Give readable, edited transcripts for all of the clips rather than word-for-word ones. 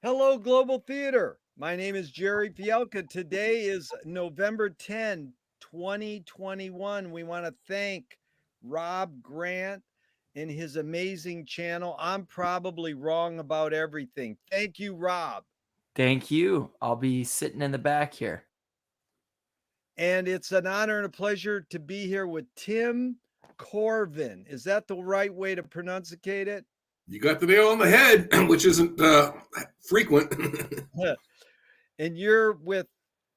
Hello, Global Theater. My name is Jerry Fielka. Today is November 10, 2021. We want to thank Rob Grant and his amazing channel. I'm probably wrong about everything. Thank you, Rob. Thank you. I'll be sitting in the back here. And it's an honor and a pleasure to be here with Tim Corvin. Is that the right way to pronunciate it? You got the nail on the head, which isn't frequent. And you're with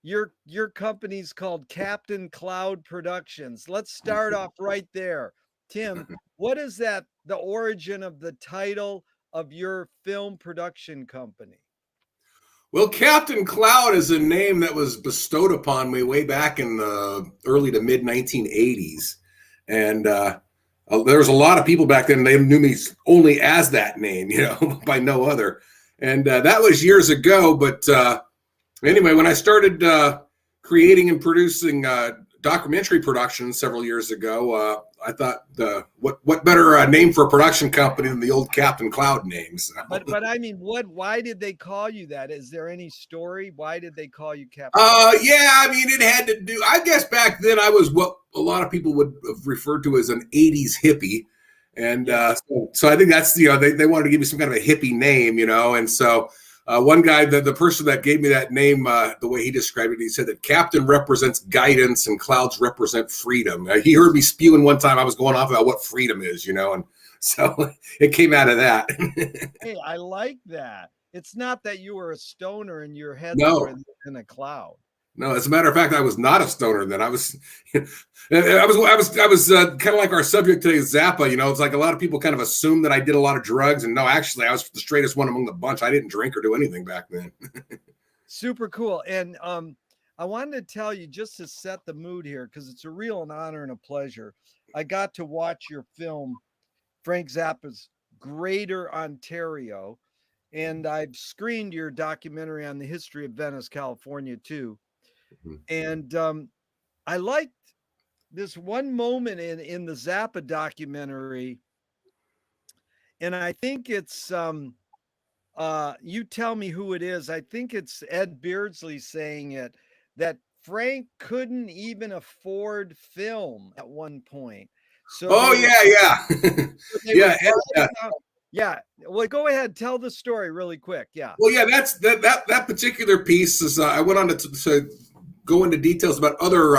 your company's called Captain Cloud Productions. Let's start off right there. Tim, what is that, the origin of the title of your film production company? Well, Captain Cloud is a name that was bestowed upon me way back in the early to mid 1980s. And there was a lot of people back then, they knew me only as that name, by no other. And that was years ago. But anyway, when I started creating and producing documentary productions several years ago, I thought, what better name for a production company than the old Captain Cloud names? But I mean, why did they call you that? Is there any story? Why did they call you Captain? Yeah, I mean, it had to do, I guess back then I was what a lot of people would have referred to as an 80s hippie. And so I think that's, they wanted to give me some kind of a hippie name, and so one guy, the person that gave me that name, the way he described it, he said that Captain represents guidance and clouds represent freedom. He heard me spewing one time. I was going off about what freedom is, and so it came out of that. Hey, I like that. It's not that you were a stoner and your head No. in a cloud. No, as a matter of fact, I was not a stoner then. I was kind of like our subject today, Zappa. It's like a lot of people kind of assume that I did a lot of drugs, and no, actually, I was the straightest one among the bunch. I didn't drink or do anything back then. Super cool. And I wanted to tell you, just to set the mood here, because it's a real honor and a pleasure. I got to watch your film, Frank Zappa's Greater Ontario, and I've screened your documentary on the history of Venice, California, too. And I liked this one moment in the Zappa documentary, and I think it's you tell me who it is. I think it's Ed Beardsley saying it, that Frank couldn't even afford film at one point. So yeah. Well, go ahead, tell the story really quick. Yeah. Well, yeah, that's that particular piece is. I went on to go into details about other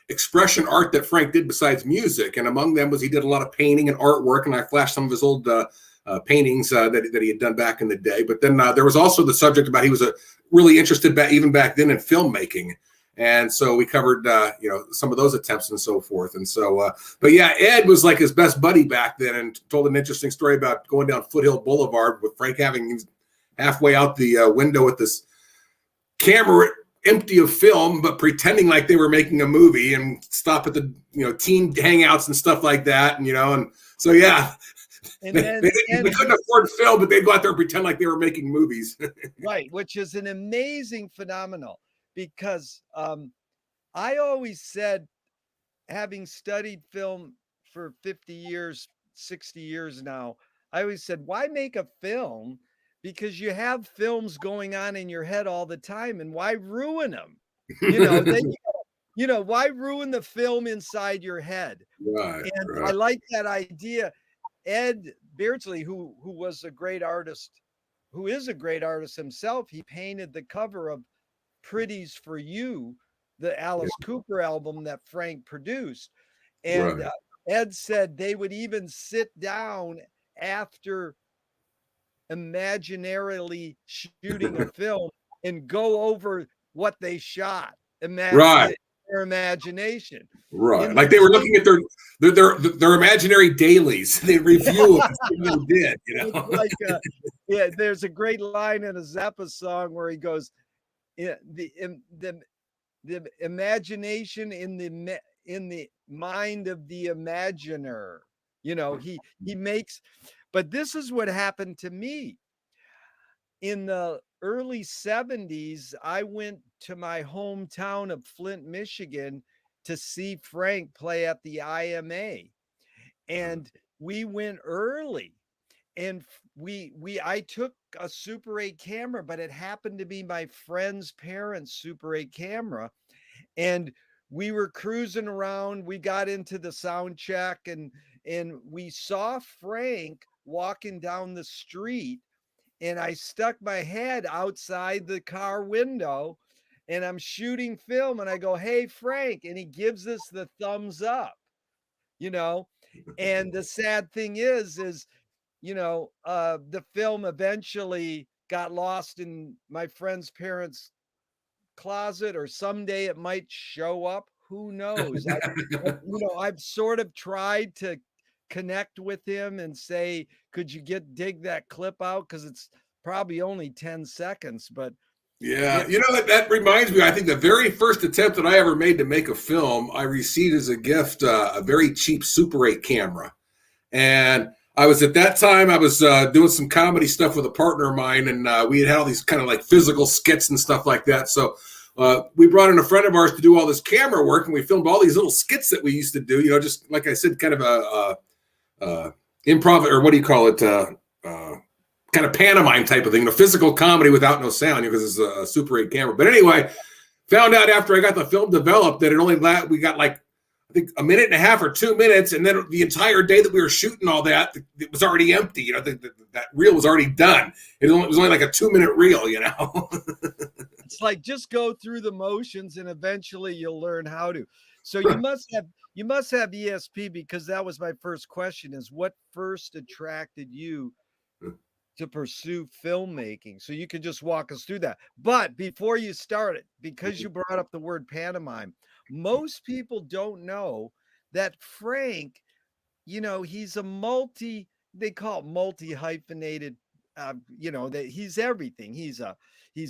expression art that Frank did besides music, and among them was he did a lot of painting and artwork, and I flashed some of his old paintings that he had done back in the day. But then there was also the subject about he was really interested even back then in filmmaking. And so we covered, some of those attempts and so forth. And so, but yeah, Ed was like his best buddy back then and told an interesting story about going down Foothill Boulevard with Frank having halfway out the window with this camera empty of film, but pretending like they were making a movie, and stop at the, teen hangouts and stuff like that. And so, yeah. And they couldn't afford film, but they'd go out there and pretend like they were making movies. Right, which is an amazing phenomenon. Because I always said, having studied film for 50 years, 60 years now, I always said, why make a film? Because you have films going on in your head all the time, and why ruin them? Why ruin the film inside your head? Right, and right. I like that idea. Ed Beardsley, who was a great artist, who is a great artist himself, he painted the cover of Pretties for You, the Alice Cooper album that Frank produced. And Ed said they would even sit down after imaginarily shooting a film and go over what they shot. Their imagination. Right. Like they were looking at their imaginary dailies. They review what they did, Yeah, there's a great line in a Zappa song where he goes, the imagination in the mind of the imaginer. He makes, but this is what happened to me. In the early 70s, I went to my hometown of Flint, Michigan to see Frank play at the IMA. And we went early. I took a Super 8 camera, but it happened to be my friend's parents' Super 8 camera. And we were cruising around. We got into the sound check, and we saw Frank walking down the street, and I stuck my head outside the car window, and I'm shooting film, and I go, "Hey, Frank," and he gives us the thumbs up, you know. And the sad thing is the film eventually got lost in my friend's parents' closet, or someday it might show up. Who knows? I've sort of tried to connect with him and say, could you dig that clip out? Because it's probably only 10 seconds, but yeah, that reminds me. I think the very first attempt that I ever made to make a film, I received as a gift a very cheap Super 8 camera. And I was, at that time, I was doing some comedy stuff with a partner of mine, and we had all these kind of like physical skits and stuff like that. So we brought in a friend of ours to do all this camera work, and we filmed all these little skits that we used to do, just like I said, kind of a improv, or what do you call it? Kind of pantomime type of thing, physical comedy without no sound, because it's a Super 8 camera. But anyway, found out after I got the film developed that we got like, I think, a minute and a half or 2 minutes, and then the entire day that we were shooting all that, it was already empty. That reel was already done. It was only like a 2-minute reel. It's like, just go through the motions, and eventually you'll learn how to. So you must have ESP, because that was my first question: is what first attracted you to pursue filmmaking? So you could just walk us through that. But before you start it, because you brought up the word pantomime, most people don't know that Frank, he's they call it multi-hyphenated, that he's everything. He's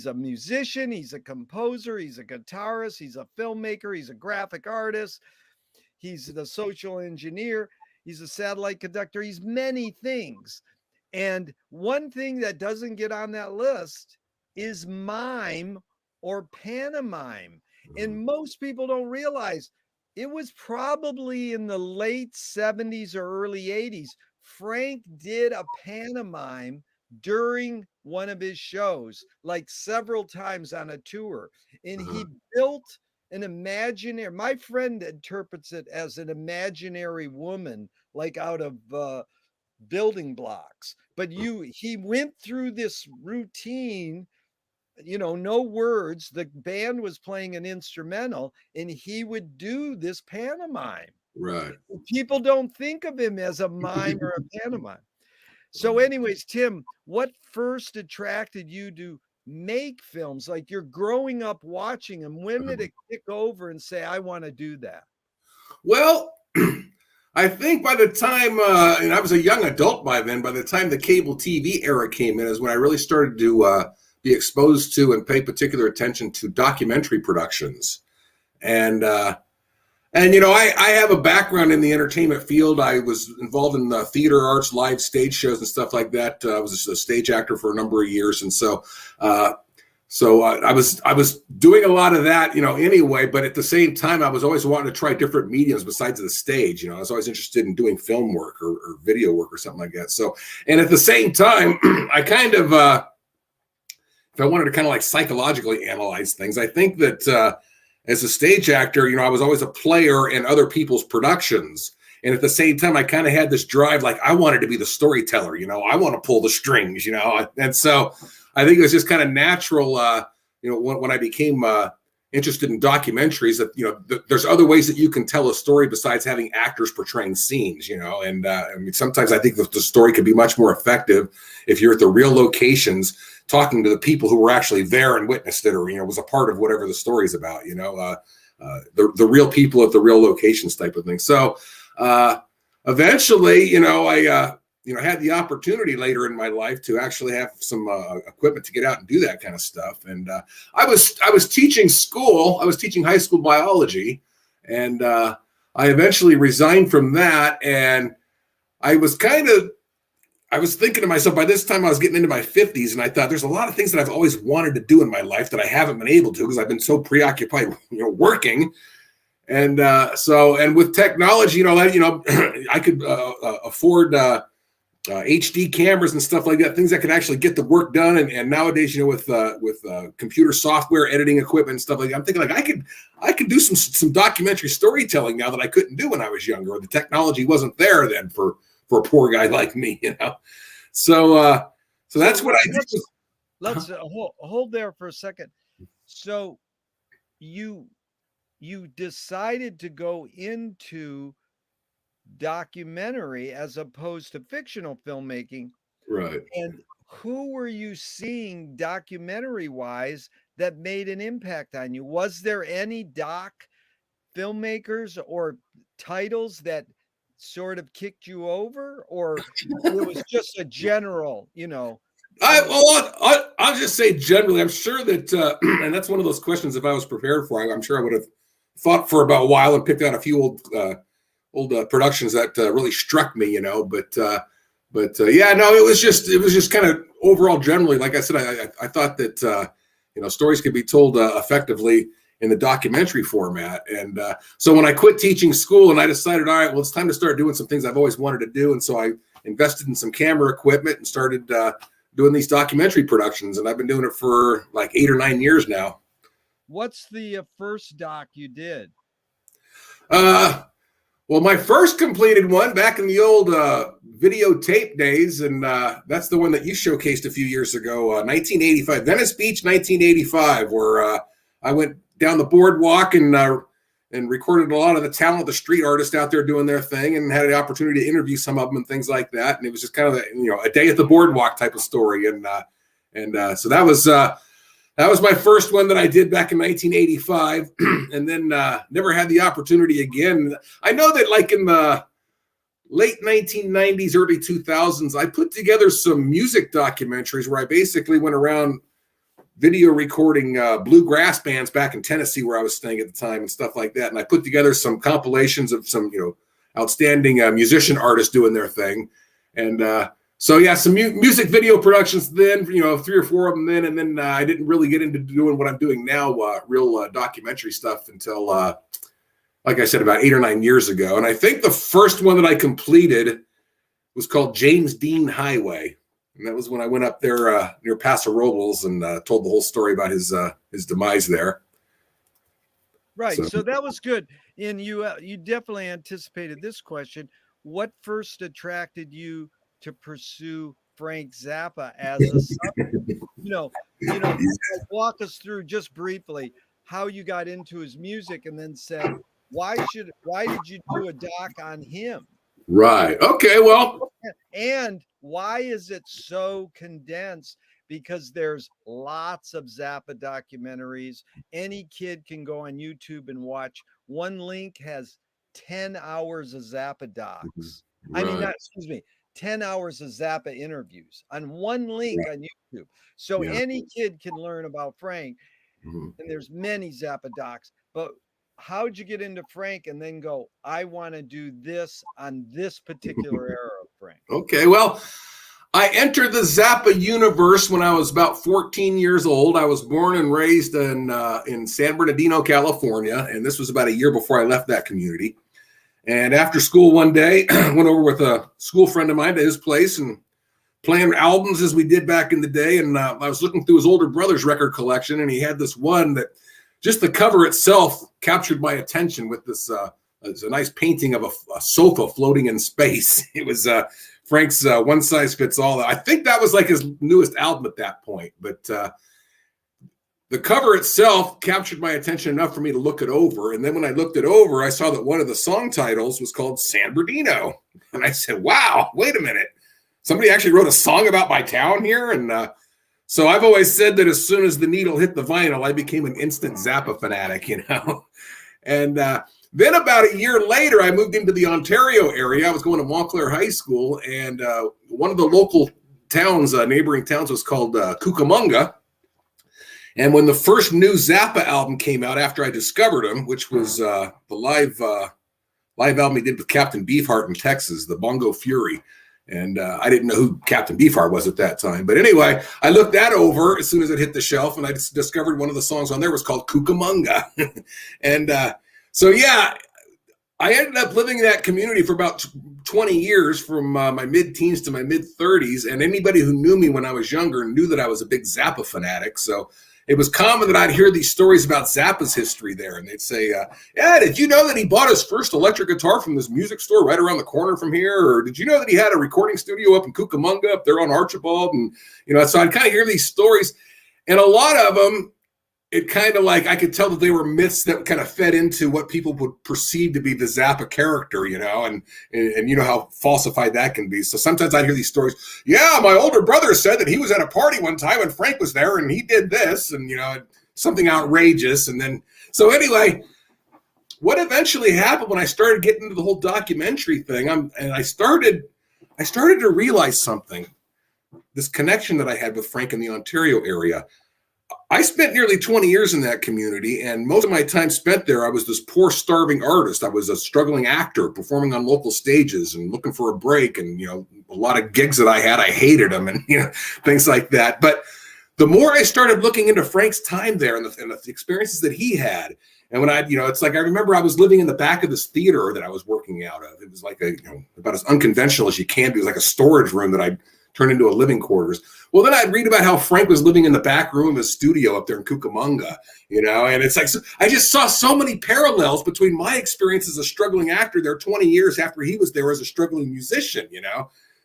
a musician, he's a composer, he's a guitarist, he's a filmmaker, he's a graphic artist, he's the social engineer, he's a satellite conductor, he's many things. And one thing that doesn't get on that list is mime or pantomime. And most people don't realize it was probably in the late 70s or early 80s. Frank did a pantomime during one of his shows, like several times on a tour. And he built an imaginary, my friend interprets it as an imaginary woman, like out of building blocks. But he went through this routine, no words. The band was playing an instrumental, and he would do this pantomime. Right. People don't think of him as a mime or a pantomime. So anyways, Tim, what first attracted you to make films? Like, you're growing up watching them. When did it kick over and say, I want to do that? Well, I think by the time, and I was a young adult by then, by the time the cable TV era came in, is when I really started to be exposed to and pay particular attention to documentary productions. And I have a background in the entertainment field. I was involved in the theater arts, live stage shows and stuff like that. I was a stage actor for a number of years. And so I was doing a lot of that, anyway, but at the same time, I was always wanting to try different mediums besides the stage. I was always interested in doing film work or video work or something like that. So, and at the same time, I kind of, if I wanted to kind of like psychologically analyze things, I think that as a stage actor, I was always a player in other people's productions. And at the same time, I kind of had this drive, like I wanted to be the storyteller, I want to pull the strings, and so I think it was just kind of natural, when I became interested in documentaries, that, there's other ways that you can tell a story besides having actors portraying scenes, and I mean, sometimes I think that the story could be much more effective if you're at the real locations, talking to the people who were actually there and witnessed it, or, was a part of whatever the story's about, the real people at the real locations type of thing. So eventually, I had the opportunity later in my life to actually have some equipment to get out and do that kind of stuff. And I was teaching school. I was teaching high school biology, and I eventually resigned from that. And I was thinking to myself, by this time I was getting into my 50s, and I thought there's a lot of things that I've always wanted to do in my life that I haven't been able to because I've been so preoccupied, working. And and with technology, I could afford HD cameras and stuff like that, things that could actually get the work done. And nowadays, with computer software, editing equipment and stuff like that, I'm thinking like I could do some documentary storytelling now that I couldn't do when I was younger. Or the technology wasn't there then for a poor guy like me, So that's what I did. Let's hold there for a second. So you decided to go into documentary as opposed to fictional filmmaking, Right? And who were you seeing documentary wise that made an impact on you? Was there any doc filmmakers or titles that sort of kicked you over, or it was just a general, I'll just say generally, I'm sure that, and that's one of those questions. If I was prepared for, I'm sure I would have thought for about a while and picked out a few old productions that really struck me, But yeah, no, it was just kind of overall generally. Like I said, I thought that stories could be told effectively in the documentary format. And so when I quit teaching school and I decided, all right, well, it's time to start doing some things I've always wanted to do. And so I invested in some camera equipment and started doing these documentary productions. And I've been doing it for like 8 or 9 years now. What's the first doc you did? Well, my first completed one back in the old videotape days, and that's the one that you showcased a few years ago, 1985, Venice Beach, 1985, where I went down the boardwalk and recorded a lot of the talented street artists out there doing their thing, and had the opportunity to interview some of them and things like that. And it was just kind of a day at the boardwalk type of story, and so that was my first one that I did back in 1985, and then never had the opportunity again. I know that like in the late 1990s, early 2000s, I put together some music documentaries where I basically went around video recording bluegrass bands back in Tennessee where I was staying at the time and stuff like that. And I put together some compilations of some, outstanding musician artists doing their thing. And so yeah, some music video productions then, 3 or 4 of them then, and then I didn't really get into doing what I'm doing now, real documentary stuff until, like I said, about 8 or 9 years ago. And I think the first one that I completed was called James Dean Highway, and that was when I went up there near Paso Robles and told the whole story about his demise there. Right. So that was good, and you definitely anticipated this question. What first attracted you to pursue Frank Zappa as a subject? Walk us through just briefly how you got into his music, and then said, why did you do a doc on him? Right. Okay. Well, and why is it so condensed? Because there's lots of Zappa documentaries. Any kid can go on YouTube and watch. One link has 10 hours of Zappa docs. Right. 10 hours of Zappa interviews on one link on YouTube. So any kid can learn about Frank. And there's many Zappa docs. But how'd you get into Frank and then go, I want to do this on this particular era of Frank? Okay, well, I entered the Zappa universe when I was about 14 years old. I was born and raised in San Bernardino, California, and this was about a year before I left that community. And after school one day, I went over with a school friend of mine to his place and playing albums as we did back in the day. And I was looking through his older brother's record collection, and he had this one that just the cover itself captured my attention with this it's a nice painting of a sofa floating in space. It was Frank's One Size Fits All. I think that was like his newest album at that point. But the cover itself captured my attention enough for me to look it over. And then when I looked it over, I saw that one of the song titles was called San Bernardino. And I said, wow, wait a minute. Somebody actually wrote a song about my town here? And so I've always said that as soon as the needle hit the vinyl, I became an instant Zappa fanatic, And then about a year later, I moved into the Ontario area. I was going to Montclair High School, and one of the local towns, neighboring towns, was called Cucamonga. And when the first new Zappa album came out after I discovered him, which was the live album he did with Captain Beefheart in Texas, the Bongo Fury. And I didn't know who Captain Beefheart was at that time. But anyway, I looked that over as soon as it hit the shelf, and I just discovered one of the songs on there was called Cucamonga. And so, yeah, I ended up living in that community for about 20 years from my mid-teens to my mid-30s, and anybody who knew me when I was younger knew that I was a big Zappa fanatic. So it was common that I'd hear these stories about Zappa's history there, and they'd say, yeah, did you know that he bought his first electric guitar from this music store right around the corner from here? Or did you know that he had a recording studio up in Cucamonga up there on Archibald? And, so I'd kind of hear these stories, and a lot of them, it kind of like I could tell that they were myths that kind of fed into what people would perceive to be the Zappa character, and you know how falsified that can be. So sometimes I'd hear these stories. Yeah, my older brother said that he was at a party one time and Frank was there and he did this, and something outrageous. And then so anyway, what eventually happened when I started getting into the whole documentary thing, I started to realize something. This connection that I had with Frank in the Ontario area. I spent nearly 20 years in that community, and most of my time spent there, I was this poor, starving artist. I was a struggling actor performing on local stages and looking for a break. And, a lot of gigs that I had, I hated them and, things like that. But the more I started looking into Frank's time there and the experiences that he had, and when it's like I remember I was living in the back of this theater that I was working out of. It was like about as unconventional as you can be. It was like a storage room that I'd turned into a living quarters. Well, then I'd read about how Frank was living in the back room of his studio up there in Cucamonga, and it's like, so I just saw so many parallels between my experience as a struggling actor there 20 years after he was there as a struggling musician,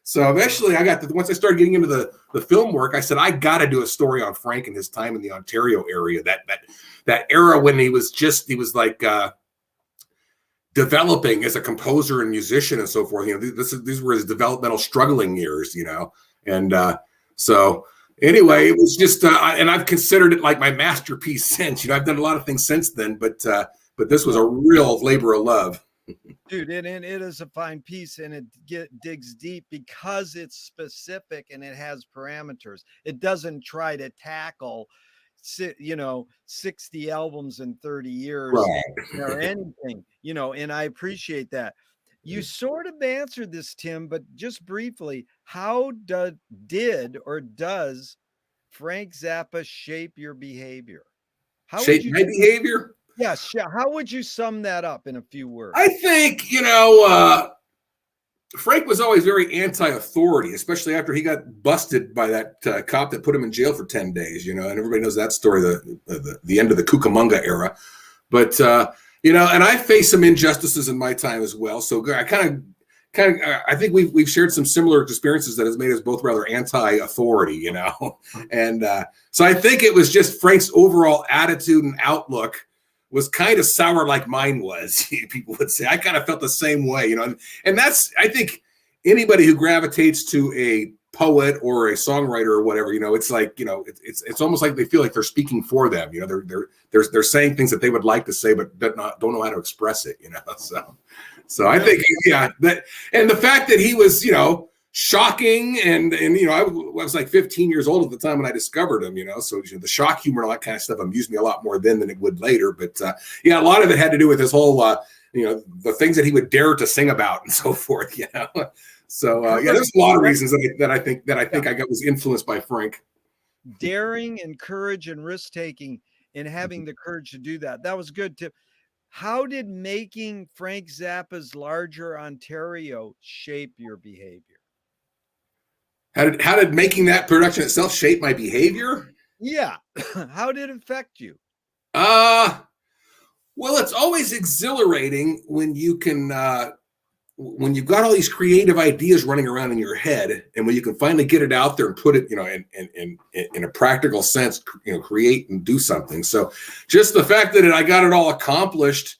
So eventually once I started getting into the film work, I said, I got to do a story on Frank and his time in the Ontario area, that era when he was like, developing as a composer and musician and so forth. These were his developmental struggling years, and so anyway, it was just and I've considered it like my masterpiece since. I've done a lot of things since then, but this was a real labor of love. Dude, and it is a fine piece, and it digs deep because it's specific and it has parameters. It doesn't try to tackle 60 albums in 30 years, right, or anything, and I appreciate that. You sort of answered this, Tim, but just briefly, how did or does Frank Zappa shape your behavior? Shape my behavior? Yes. Yeah. How would you sum that up in a few words? I think, Frank was always very anti-authority, especially after he got busted by that cop that put him in jail for 10 days, and everybody knows that story, the end of the Cucamonga era. But, and I faced some injustices in my time as well. So I I think we've shared some similar experiences that has made us both rather anti-authority, And so I think it was just Frank's overall attitude and outlook was kind of sour like mine was, people would say. I kind of felt the same way, and that's, I think anybody who gravitates to a poet or a songwriter or whatever, it's like, it's almost like they feel like they're speaking for them. They're saying things that they would like to say, but don't know how to express it, So I think, that, and the fact that he was, shocking and I was like 15 years old at the time when I discovered him, so the shock humor and all that kind of stuff amused me a lot more then than it would later. But a lot of it had to do with his whole the things that he would dare to sing about and so forth, So there's a lot of reasons that I think I was influenced by Frank. Daring and courage and risk taking and having the courage to do that. That was good, Tim. How did making Frank Zappa's Larger Ontario shape your behavior? How did making that production itself shape my behavior? Yeah. How did it affect you? Well, it's always exhilarating when you can, when you've got all these creative ideas running around in your head, and when you can finally get it out there and put it, in a practical sense, create and do something. So just the fact that I got it all accomplished,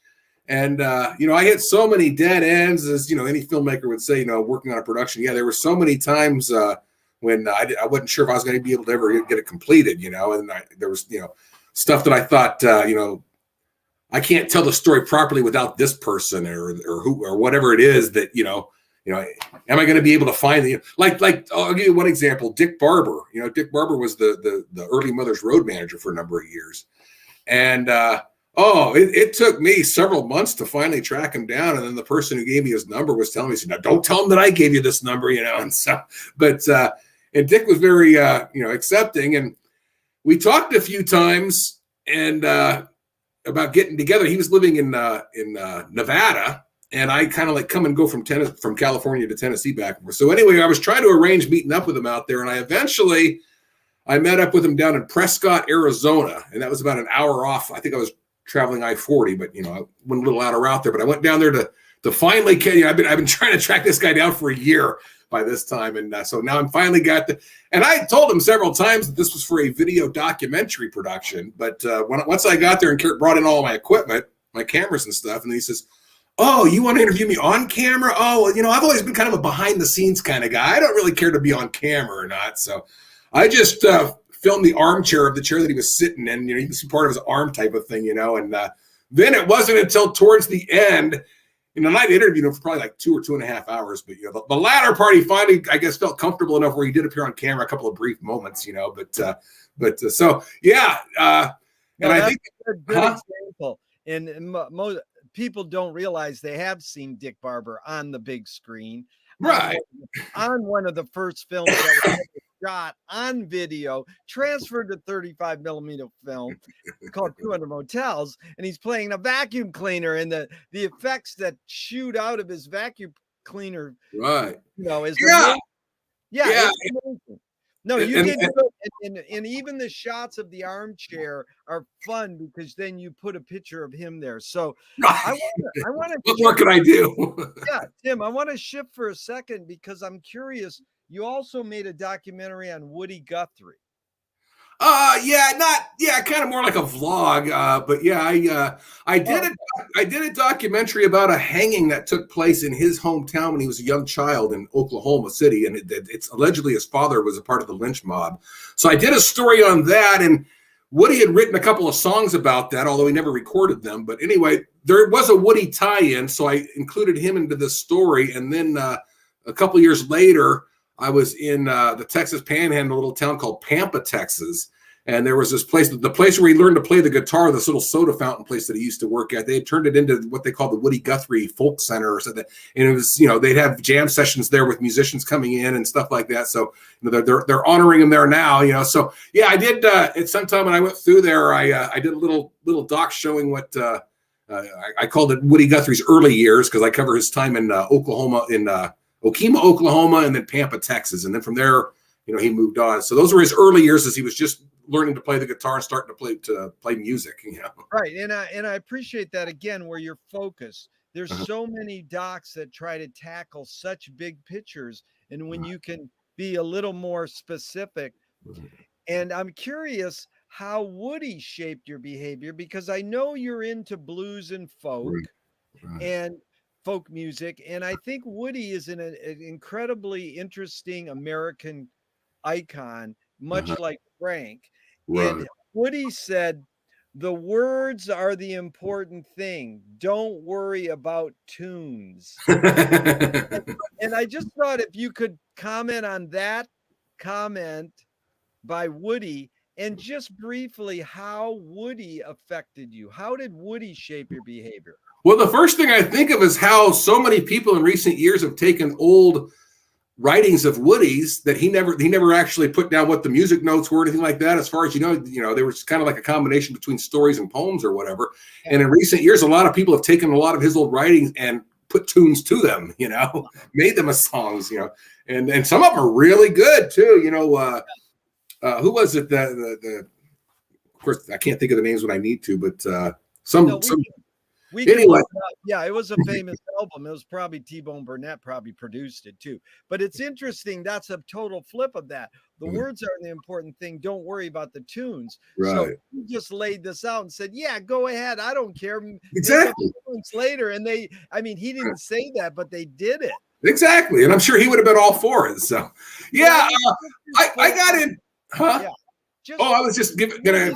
and I hit so many dead ends, as any filmmaker would say, working on a production. Yeah, there were so many times when I wasn't sure if I was going to be able to ever get it completed, and there was stuff that I thought I can't tell the story properly without this person or who or whatever it is that am I going to be able to find the like I'll give you one example. Dick Barber. Dick Barber was the early Mother's Road manager for a number of years, and it took me several months to finally track him down. And then the person who gave me his number was telling me, "No, don't tell him that I gave you this number," And so, and Dick was very accepting, and we talked a few times and about getting together. He was living in Nevada, and I kind of like come and go from California to Tennessee back and forth. So anyway, I was trying to arrange meeting up with him out there, and I met up with him down in Prescott, Arizona, and that was about an hour off. I think I was traveling I-40, but I went a little out of route there. But I went down there to finally get. I've been trying to track this guy down for a year by this time, and so now I'm finally got the. And I told him several times that this was for a video documentary production. But once I got there and brought in all my equipment, my cameras and stuff, and he says, "Oh, you want to interview me on camera? Oh, I've always been kind of a behind the scenes kind of guy. I don't really care to be on camera or not." So I just filmed the armchair of the chair that he was sitting in. You can see part of his arm type of thing, and then it wasn't until towards the end, and I interviewed him for probably like 2 or 2.5 hours. But the latter part, he finally, I guess, felt comfortable enough where he did appear on camera a couple of brief moments, so yeah. And I think a good example. And most people don't realize they have seen Dick Barber on the big screen, right on one of the first films that was shot on video, transferred to 35 millimeter film, called 200 Motels, and he's playing a vacuum cleaner, and the effects that shoot out of his vacuum cleaner, right, is yeah. It's amazing. No, you did good, and even the shots of the armchair are fun because then you put a picture of him there. So I want to. What more can I do? Yeah, Tim, I want to shift for a second because I'm curious. You also made a documentary on Woody Guthrie. Kind of more like a vlog. But yeah, I did a documentary about a hanging that took place in his hometown when he was a young child in Oklahoma City, and it's allegedly his father was a part of the lynch mob. So I did a story on that, and Woody had written a couple of songs about that, although he never recorded them. But anyway, there was a Woody tie-in, so I included him into this story. And then a couple years later, I was in the Texas Panhandle, a little town called Pampa, Texas. And there was this place, the place where he learned to play the guitar, this little soda fountain place that he used to work at. They had turned it into what they call the Woody Guthrie Folk Center or something. And it was, they'd have jam sessions there with musicians coming in and stuff like that. So they're honoring him there now, So yeah, I did at some time when I went through there, I did a little doc showing what I called it Woody Guthrie's early years, because I cover his time in Oklahoma, in Okemah, Oklahoma, and then Pampa, Texas. And then from there, he moved on. So those were his early years as he was just learning to play the guitar and starting to play music. Right. And I appreciate that, again, where you're focused. There's so many docs that try to tackle such big pictures, and when you can be a little more specific. And I'm curious how Woody shaped your behavior, because I know you're into blues and folk and folk music. And I think Woody is an incredibly interesting American icon, much like Frank. And Woody said, "The words are the important thing. Don't worry about tunes." And I just thought if you could comment on that comment by Woody, and just briefly how Woody affected you. How did Woody shape your behavior? Well, the first thing I think of is how so many people in recent years have taken old writings of Woody's that he never actually put down what the music notes were or anything like that. As far as they were kind of like a combination between stories and poems or whatever. Yeah. And in recent years, a lot of people have taken a lot of his old writings and put tunes to them, made them as songs, and some of them are really good too. Who was it? Of course, I can't think of the names when I need to, but anyway. Yeah, it was a famous album. It was probably T-Bone Burnett probably produced it too. But it's interesting. That's a total flip of that. The words are the important thing. Don't worry about the tunes. Right. So he just laid this out and said, "Yeah, go ahead. I don't care." Exactly. Later, and he didn't say that, but they did it. Exactly, and I'm sure he would have been all for it. So, yeah, I got in. Huh? Yeah. I was just gonna.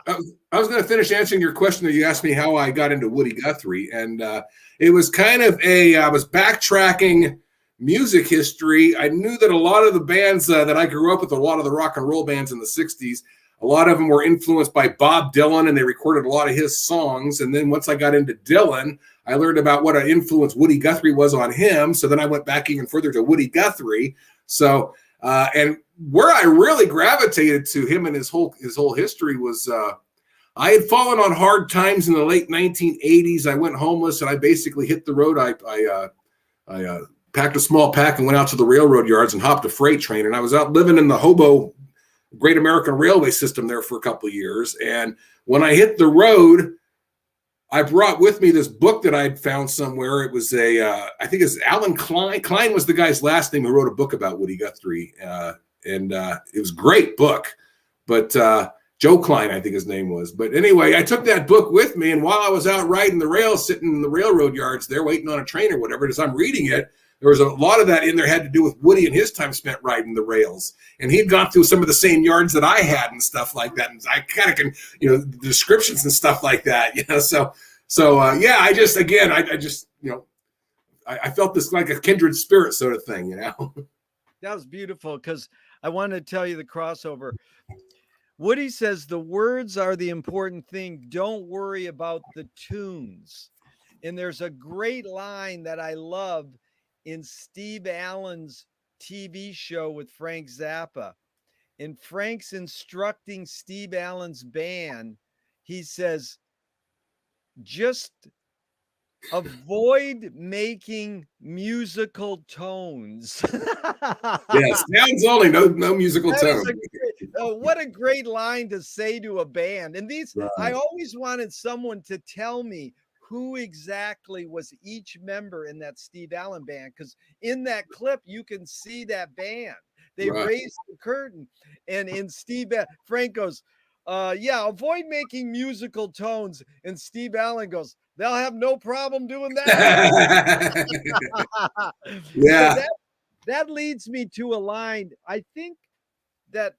I was going to finish answering your question that you asked me how I got into Woody Guthrie, and it was kind of I was backtracking music history. I knew that a lot of the bands that I grew up with, a lot of the rock and roll bands in the 60s, a lot of them were influenced by Bob Dylan, and they recorded a lot of his songs. And then once I got into Dylan, I learned about what an influence Woody Guthrie was on him. So then I went back even further to Woody Guthrie. So, and where I really gravitated to him and his whole history was I had fallen on hard times in the late 1980s. I went homeless, and I basically hit the road. I packed a small pack and went out to the railroad yards and hopped a freight train. And I was out living in the hobo Great American Railway system there for a couple of years. And when I hit the road, I brought with me this book that I'd found somewhere. It was I think it's Alan Klein. Klein was the guy's last name who wrote a book about Woody Guthrie. And it was a great book. But Joe Klein, I think his name was. But anyway, I took that book with me. And while I was out riding the rails, sitting in the railroad yards there, waiting on a train or whatever, as I'm reading it, there was a lot of that in there had to do with Woody and his time spent riding the rails. And he'd gone through some of the same yards that I had and stuff like that. And I kind of can, the descriptions and stuff like that, So yeah, I just, I felt this like a kindred spirit sort of thing, That was beautiful, because I wanted to tell you the crossover. Woody says the words are the important thing. Don't worry about the tunes. And there's a great line that I love in Steve Allen's TV show with Frank Zappa. And Frank's instructing Steve Allen's band. He says, just avoid making musical tones. Yeah, sounds only, no musical tone. What a great line to say to a band. And these, right. I always wanted someone to tell me who exactly was each member in that Steve Allen band, because in that clip you can see that band. They right. raised the curtain, and in Frank goes, yeah, avoid making musical tones, and Steve Allen goes, they'll have no problem doing that. Yeah. So that leads me to a line. I think that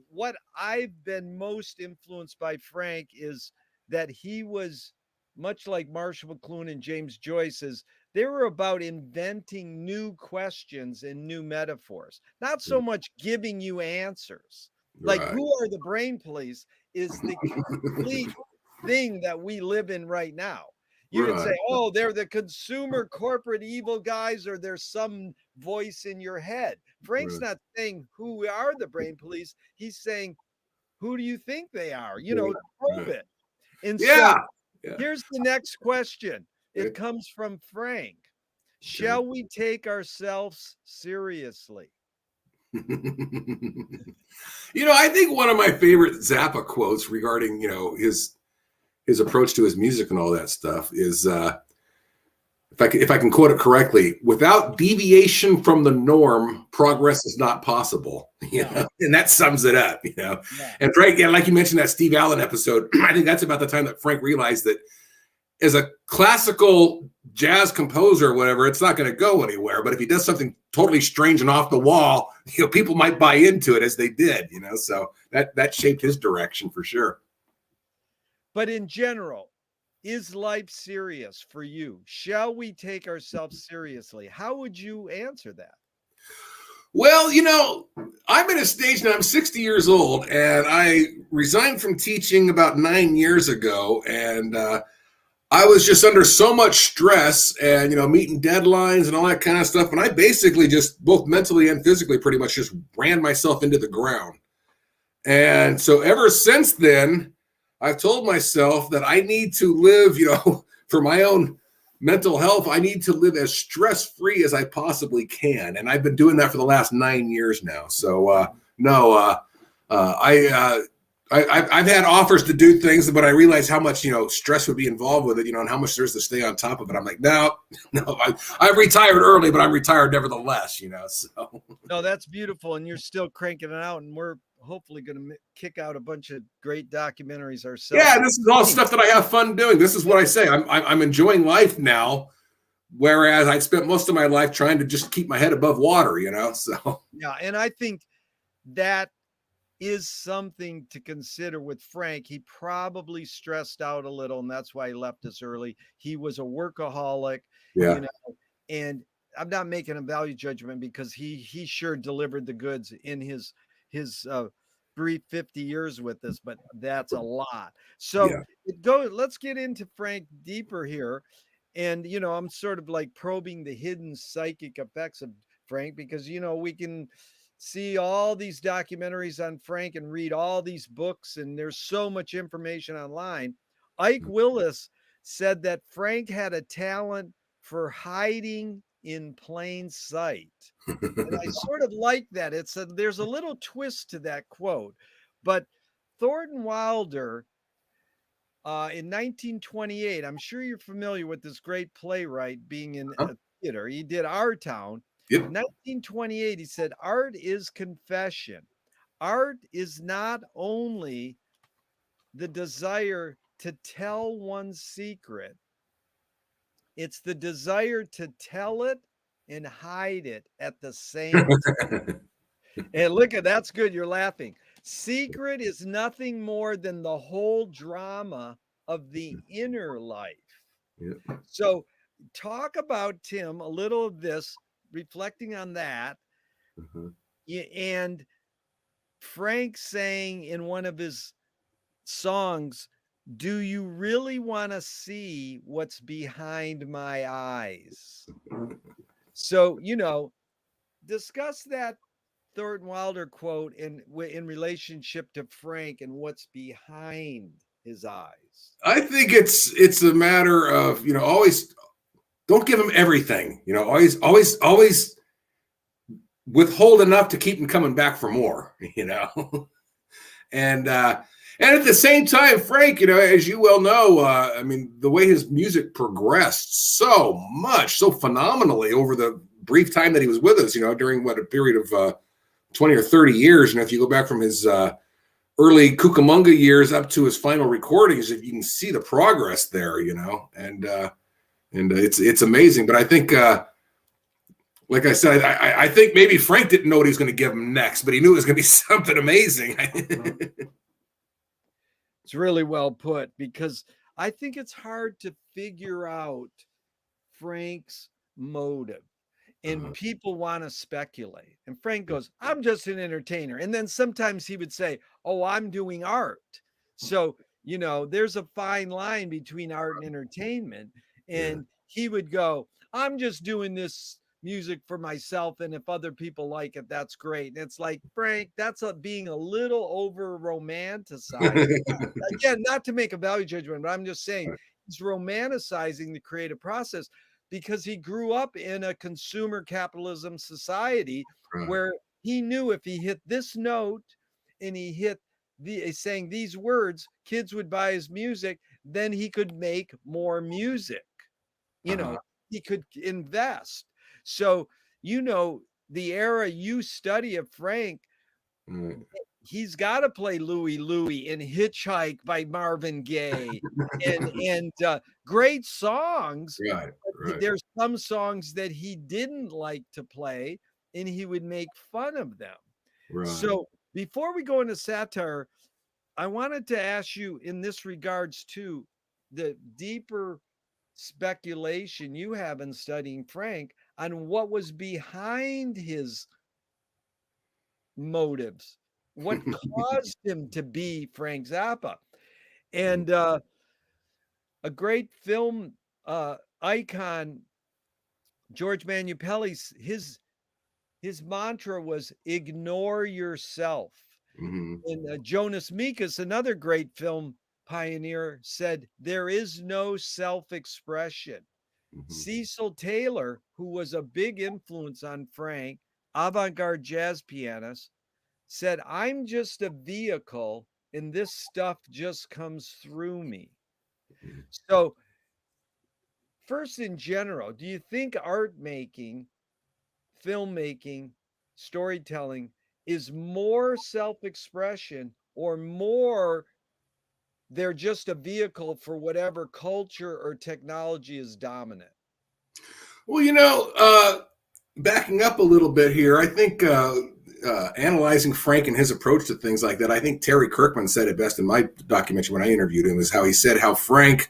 what I've been most influenced by Frank is that he was much like Marshall McLuhan and James Joyce's. They were about inventing new questions and new metaphors, not so much giving you answers. Like, right. who are the brain police is the complete thing that we live in right now. You can say, oh, they're the consumer corporate evil guys, or there's some voice in your head. Frank's not saying who are the brain police. He's saying, who do you think they are? Probe it. And so here's the next question. It comes from Frank. Shall we take ourselves seriously? I think one of my favorite Zappa quotes regarding, his approach to his music and all that stuff is, if I can quote it correctly, without deviation from the norm, progress is not possible. And that sums it up. Yeah. And Frank, like you mentioned that Steve Allen episode, I think that's about the time that Frank realized that as a classical jazz composer or whatever, it's not going to go anywhere. But if he does something totally strange and off the wall, people might buy into it, as they did. So that shaped his direction for sure. But in general, is life serious for you? Shall we take ourselves seriously? How would you answer that? Well, I'm at a stage now, I'm 60 years old, and I resigned from teaching about 9 years ago. And I was just under so much stress and, meeting deadlines and all that kind of stuff. And I basically just, both mentally and physically, pretty much just ran myself into the ground. And so ever since then, I've told myself that I need to live, for my own mental health, I need to live as stress-free as I possibly can. And I've been doing that for the last 9 years now. So, I've had offers to do things, but I realized how much, stress would be involved with it, and how much there is to stay on top of it. I'm like, no, I've retired early, but I'm retired nevertheless, so. No, that's beautiful. And you're still cranking it out, and we're hopefully going to kick out a bunch of great documentaries ourselves. Yeah, this is all stuff that I have fun doing. This is what I say. I'm enjoying life now, whereas I spent most of my life trying to just keep my head above water, so. Yeah, and I think that is something to consider with Frank. He probably stressed out a little, and that's why he left us early. He was a workaholic, and I'm not making a value judgment, because he sure delivered the goods in his brief 50 years with us, but that's a lot. So let's get into Frank deeper here. And, I'm sort of like probing the hidden psychic effects of Frank, because, we can see all these documentaries on Frank and read all these books, and there's so much information online. Ike Willis said that Frank had a talent for hiding in plain sight. And I sort of like that. There's a little twist to that quote. But Thornton Wilder, in 1928, I'm sure you're familiar with this great playwright being in a theater. He did Our Town. Yep. In 1928, he said, art is confession. Art is not only the desire to tell one's secret, it's the desire to tell it and hide it at the same time. And look at that's good. You're laughing. Secret is nothing more than the whole drama of the inner life. Yep. So talk about, Tim, a little of this, reflecting on that. And Frank saying in one of his songs, do you really want to see what's behind my eyes? So, discuss that Thornton Wilder quote in relationship to Frank and what's behind his eyes. I think it's a matter of, always don't give him everything, always withhold enough to keep him coming back for more, and at the same time, Frank, as you well know, the way his music progressed so phenomenally over the brief time that he was with us, during a period of 20 or 30 years. And if you go back from his early Cucamonga years up to his final recordings, you can see the progress there, and it's amazing. But I think, like I said, I think maybe Frank didn't know what he was going to give him next, but he knew it was going to be something amazing. It's really well put, because I think it's hard to figure out Frank's motive. And people want to speculate. And Frank goes, I'm just an entertainer. And then sometimes he would say, oh, I'm doing art. So, there's a fine line between art and entertainment. And he would go, I'm just doing this music for myself. And if other people like it, that's great. And it's like, Frank, that's being a little over romanticized. Again, not to make a value judgment, but I'm just saying he's romanticizing the creative process, because he grew up in a consumer capitalism society where he knew if he hit this note and he hit saying these words, kids would buy his music, then he could make more music. He could invest. So, the era you study of Frank, he's got to play Louie Louie and Hitchhike by Marvin Gaye and great songs. Right. There's some songs that he didn't like to play and he would make fun of them. Right. So before we go into satire, I wanted to ask you in this regards to the deeper speculation you have in studying Frank on what was behind his motives. What caused him to be Frank Zappa? And a great film icon, George Manupelli, his mantra was ignore yourself. And Jonas Mekas, another great film pioneer, said there is no self-expression. Cecil Taylor, who was a big influence on Frank, avant-garde jazz pianist, said, I'm just a vehicle and this stuff just comes through me. So first, in general, do you think art making, filmmaking, storytelling is more self-expression, or more they're just a vehicle for whatever culture or technology is dominant? Well, backing up a little bit here, I think analyzing Frank and his approach to things like that, I think Terry Kirkman said it best in my documentary when I interviewed him, is how he said how Frank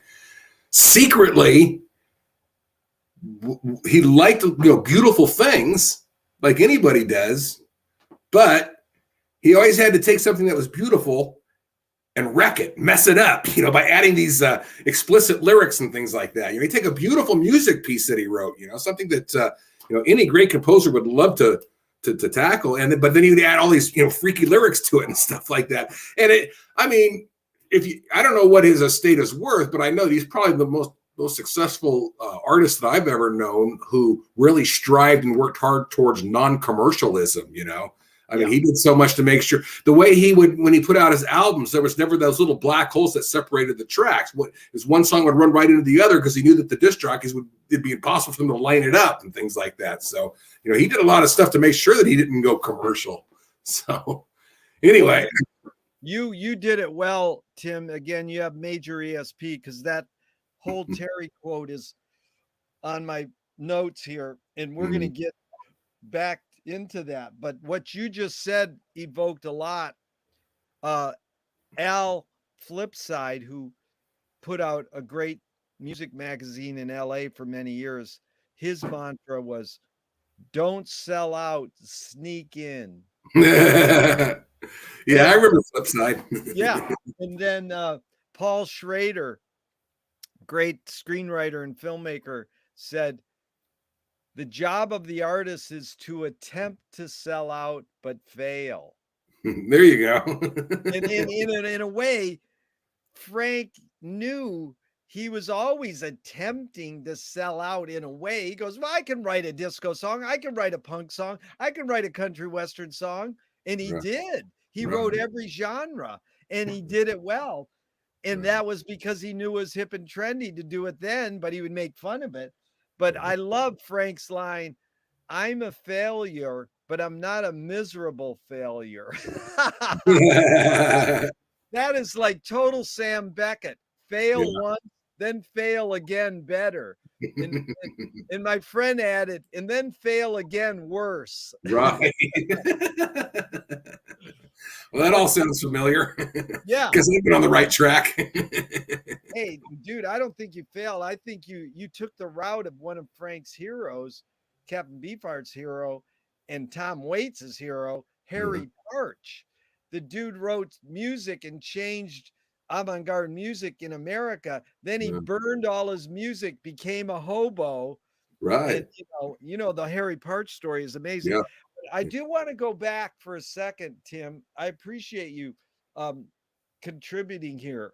secretly, he liked beautiful things like anybody does, but he always had to take something that was beautiful and wreck it, mess it up, by adding these explicit lyrics and things like that. You take a beautiful music piece that he wrote, something that any great composer would love to to tackle, but then he'd add all these freaky lyrics to it and stuff like that. And I mean, I don't know what his estate is worth, but I know he's probably the most successful artist that I've ever known who really strived and worked hard towards non-commercialism. I mean, he did so much to make sure the way he would, when he put out his albums, there was never those little black holes that separated the tracks. One song would run right into the other because he knew that the disc jockeys it'd be impossible for them to line it up and things like that. So, he did a lot of stuff to make sure that he didn't go commercial. So anyway, you did it well, Tim. Again, you have major ESP because that whole Terry quote is on my notes here, and we're going to get back into that. But what you just said evoked a lot. Al Flipside, who put out a great music magazine in LA for many years, his mantra was, don't sell out, sneak in. Yeah, I remember Flipside. Yeah. And then Paul Schrader, great screenwriter and filmmaker, said, the job of the artist is to attempt to sell out, but fail. There you go. And in a way, Frank knew he was always attempting to sell out in a way. He goes, well, I can write a disco song. I can write a punk song. I can write a country western song. And he did. He wrote every genre, and he did it well. And that was because he knew it was hip and trendy to do it then, but he would make fun of it. But I love Frank's line, I'm a failure, but I'm not a miserable failure. That is like total Sam Beckett. Fail once, then fail again better. And my friend added, and then fail again worse. Right. Well, that all sounds familiar. Yeah. Because I've been on the right track. Hey, dude, I don't think you failed. I think you took the route of one of Frank's heroes, Captain Beefheart's hero, and Tom Waits' hero, Harry Parch. The dude wrote music and changed avant-garde music in America. Then he burned all his music, became a hobo. Right. And, the Harry Parch story is amazing. Yeah. I do want to go back for a second, Tim. I appreciate you contributing here.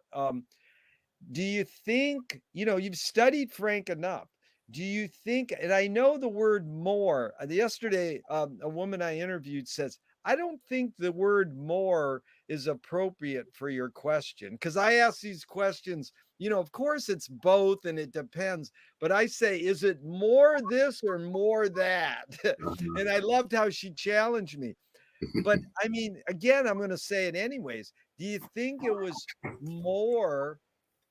Do you think, you've studied Frank enough? Do you think, and I know the word more, yesterday, a woman I interviewed says, I don't think the word more is appropriate for your question. Because I ask these questions, of course it's both and it depends. But I say, is it more this or more that? And I loved how she challenged me. But I mean, again, I'm going to say it anyways. Do you think it was more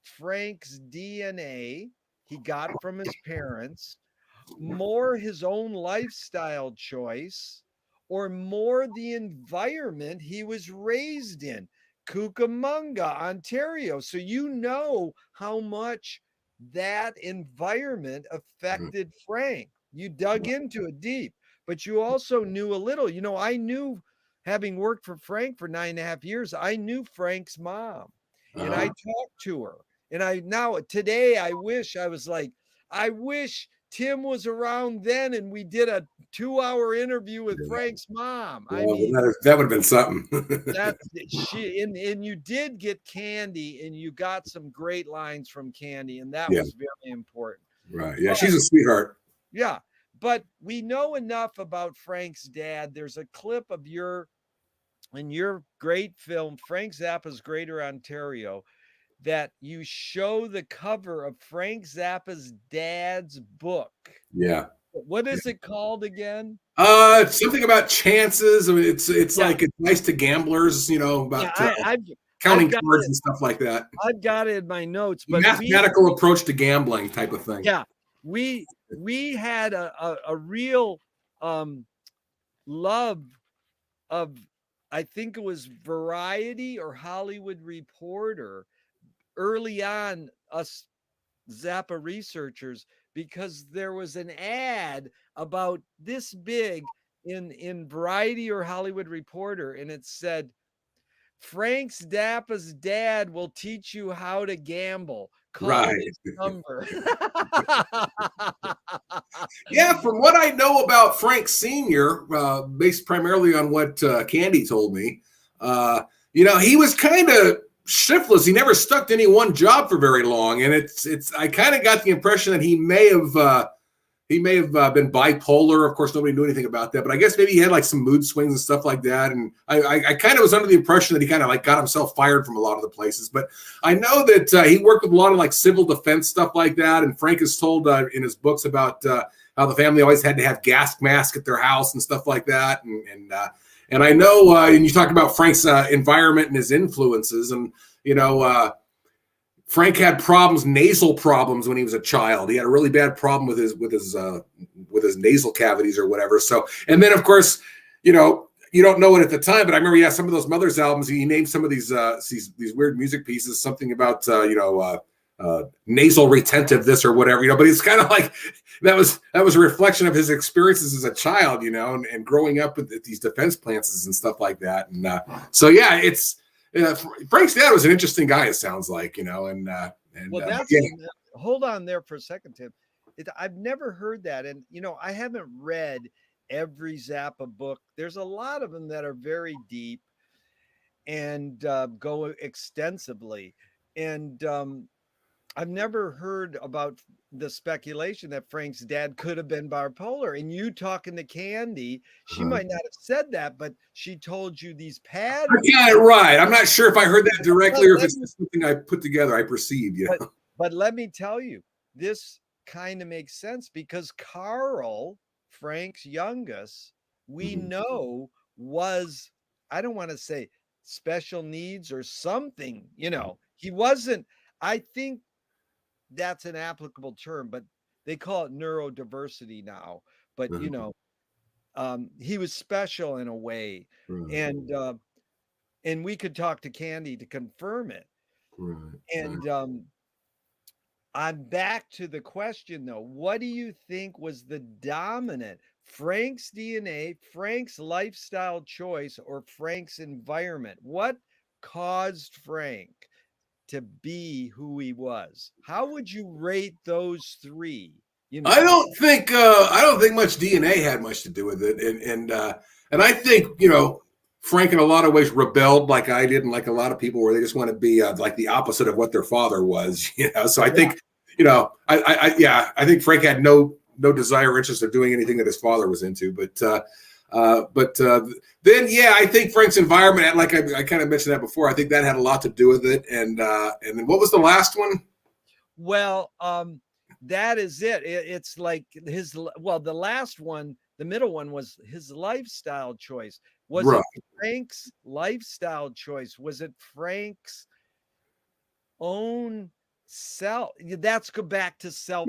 Frank's DNA he got from his parents, more his own lifestyle choice, or more the environment he was raised in? Cucamonga, Ontario. So how much that environment affected Frank. You dug into it deep, but you also knew a little. I knew, having worked for Frank for 9.5 years, I knew Frank's mom, and I talked to her. And today I wish Tim was around then and we did a 2-hour interview with Frank's mom. Well, that would have been something. And you did get Candy, and you got some great lines from Candy, and that was very important. Right. Yeah, she's a sweetheart. Yeah. But we know enough about Frank's dad. There's a clip of in your great film, Frank Zappa's Greater Ontario, that you show the cover of Frank Zappa's dad's book. Yeah. What is it called again? It's something about chances. I mean, it's like it's nice to gamblers, about counting cards and stuff like that. I've got it in my notes, but mathematical approach to gambling type of thing. Yeah, we had a real love of, I think it was Variety or Hollywood Reporter, early on, us Zappa researchers, because there was an ad about this big in Variety or Hollywood Reporter, and it said, Frank Zappa's dad will teach you how to gamble. Call his number. Yeah, from what I know about Frank Sr., based primarily on what Candy told me, he was kind of shiftless. He never stuck to any one job for very long, and I kind of got the impression that he may have been bipolar. Of course, nobody knew anything about that, but I guess maybe he had like some mood swings and stuff like that. And I kind of was under the impression that he kind of like got himself fired from a lot of the places. But I know that he worked with a lot of like civil defense stuff like that. And Frank has told in his books about how the family always had to have gas masks at their house and stuff like that. And I know, and you talk about Frank's environment and his influences, and Frank had nasal problems when he was a child. He had a really bad problem with his nasal cavities or whatever. So, and then of course, you don't know it at the time, but I remember, some of those Mothers albums, he named some of these weird music pieces, something about, nasal retentive, this or whatever, but it's kind of like, that was a reflection of his experiences as a child, and growing up at these defense plants and stuff like that. And so, yeah, Frank's dad was an interesting guy, it sounds like, hold on there for a second, Tim. I've never heard that. And, I haven't read every Zappa book. There's a lot of them that are very deep and go extensively. And I've never heard about the speculation that Frank's dad could have been bipolar. And you talking to Candy, she might not have said that, but she told you these patterns. Yeah, right. I'm not sure if I heard that directly or if it's something I put together, I perceived. But let me tell you, this kind of makes sense because Carl, Frank's youngest, we know was, I don't want to say special needs or something, he wasn't, I think that's an applicable term, but they call it neurodiversity now. But he was special in a way, and we could talk to Candy to confirm it. And I'm back to the question though. What do you think was the dominant? Frank's DNA, Frank's lifestyle choice, or Frank's environment? What caused Frank to be who he was? How would you rate those three? I don't think much DNA had much to do with it, and I think Frank in a lot of ways rebelled like I did, and like a lot of people, where they just want to be like the opposite of what their father was. So I think I think Frank had no desire or interest of doing anything that his father was into, but then I think Frank's environment, like I kind of mentioned that before, I think that had a lot to do with it. And then what was the last one? Well, that is it. It's like the last one, the middle one, was his lifestyle choice. Was it Frank's lifestyle choice? Was it Frank's own self? That's go back to self.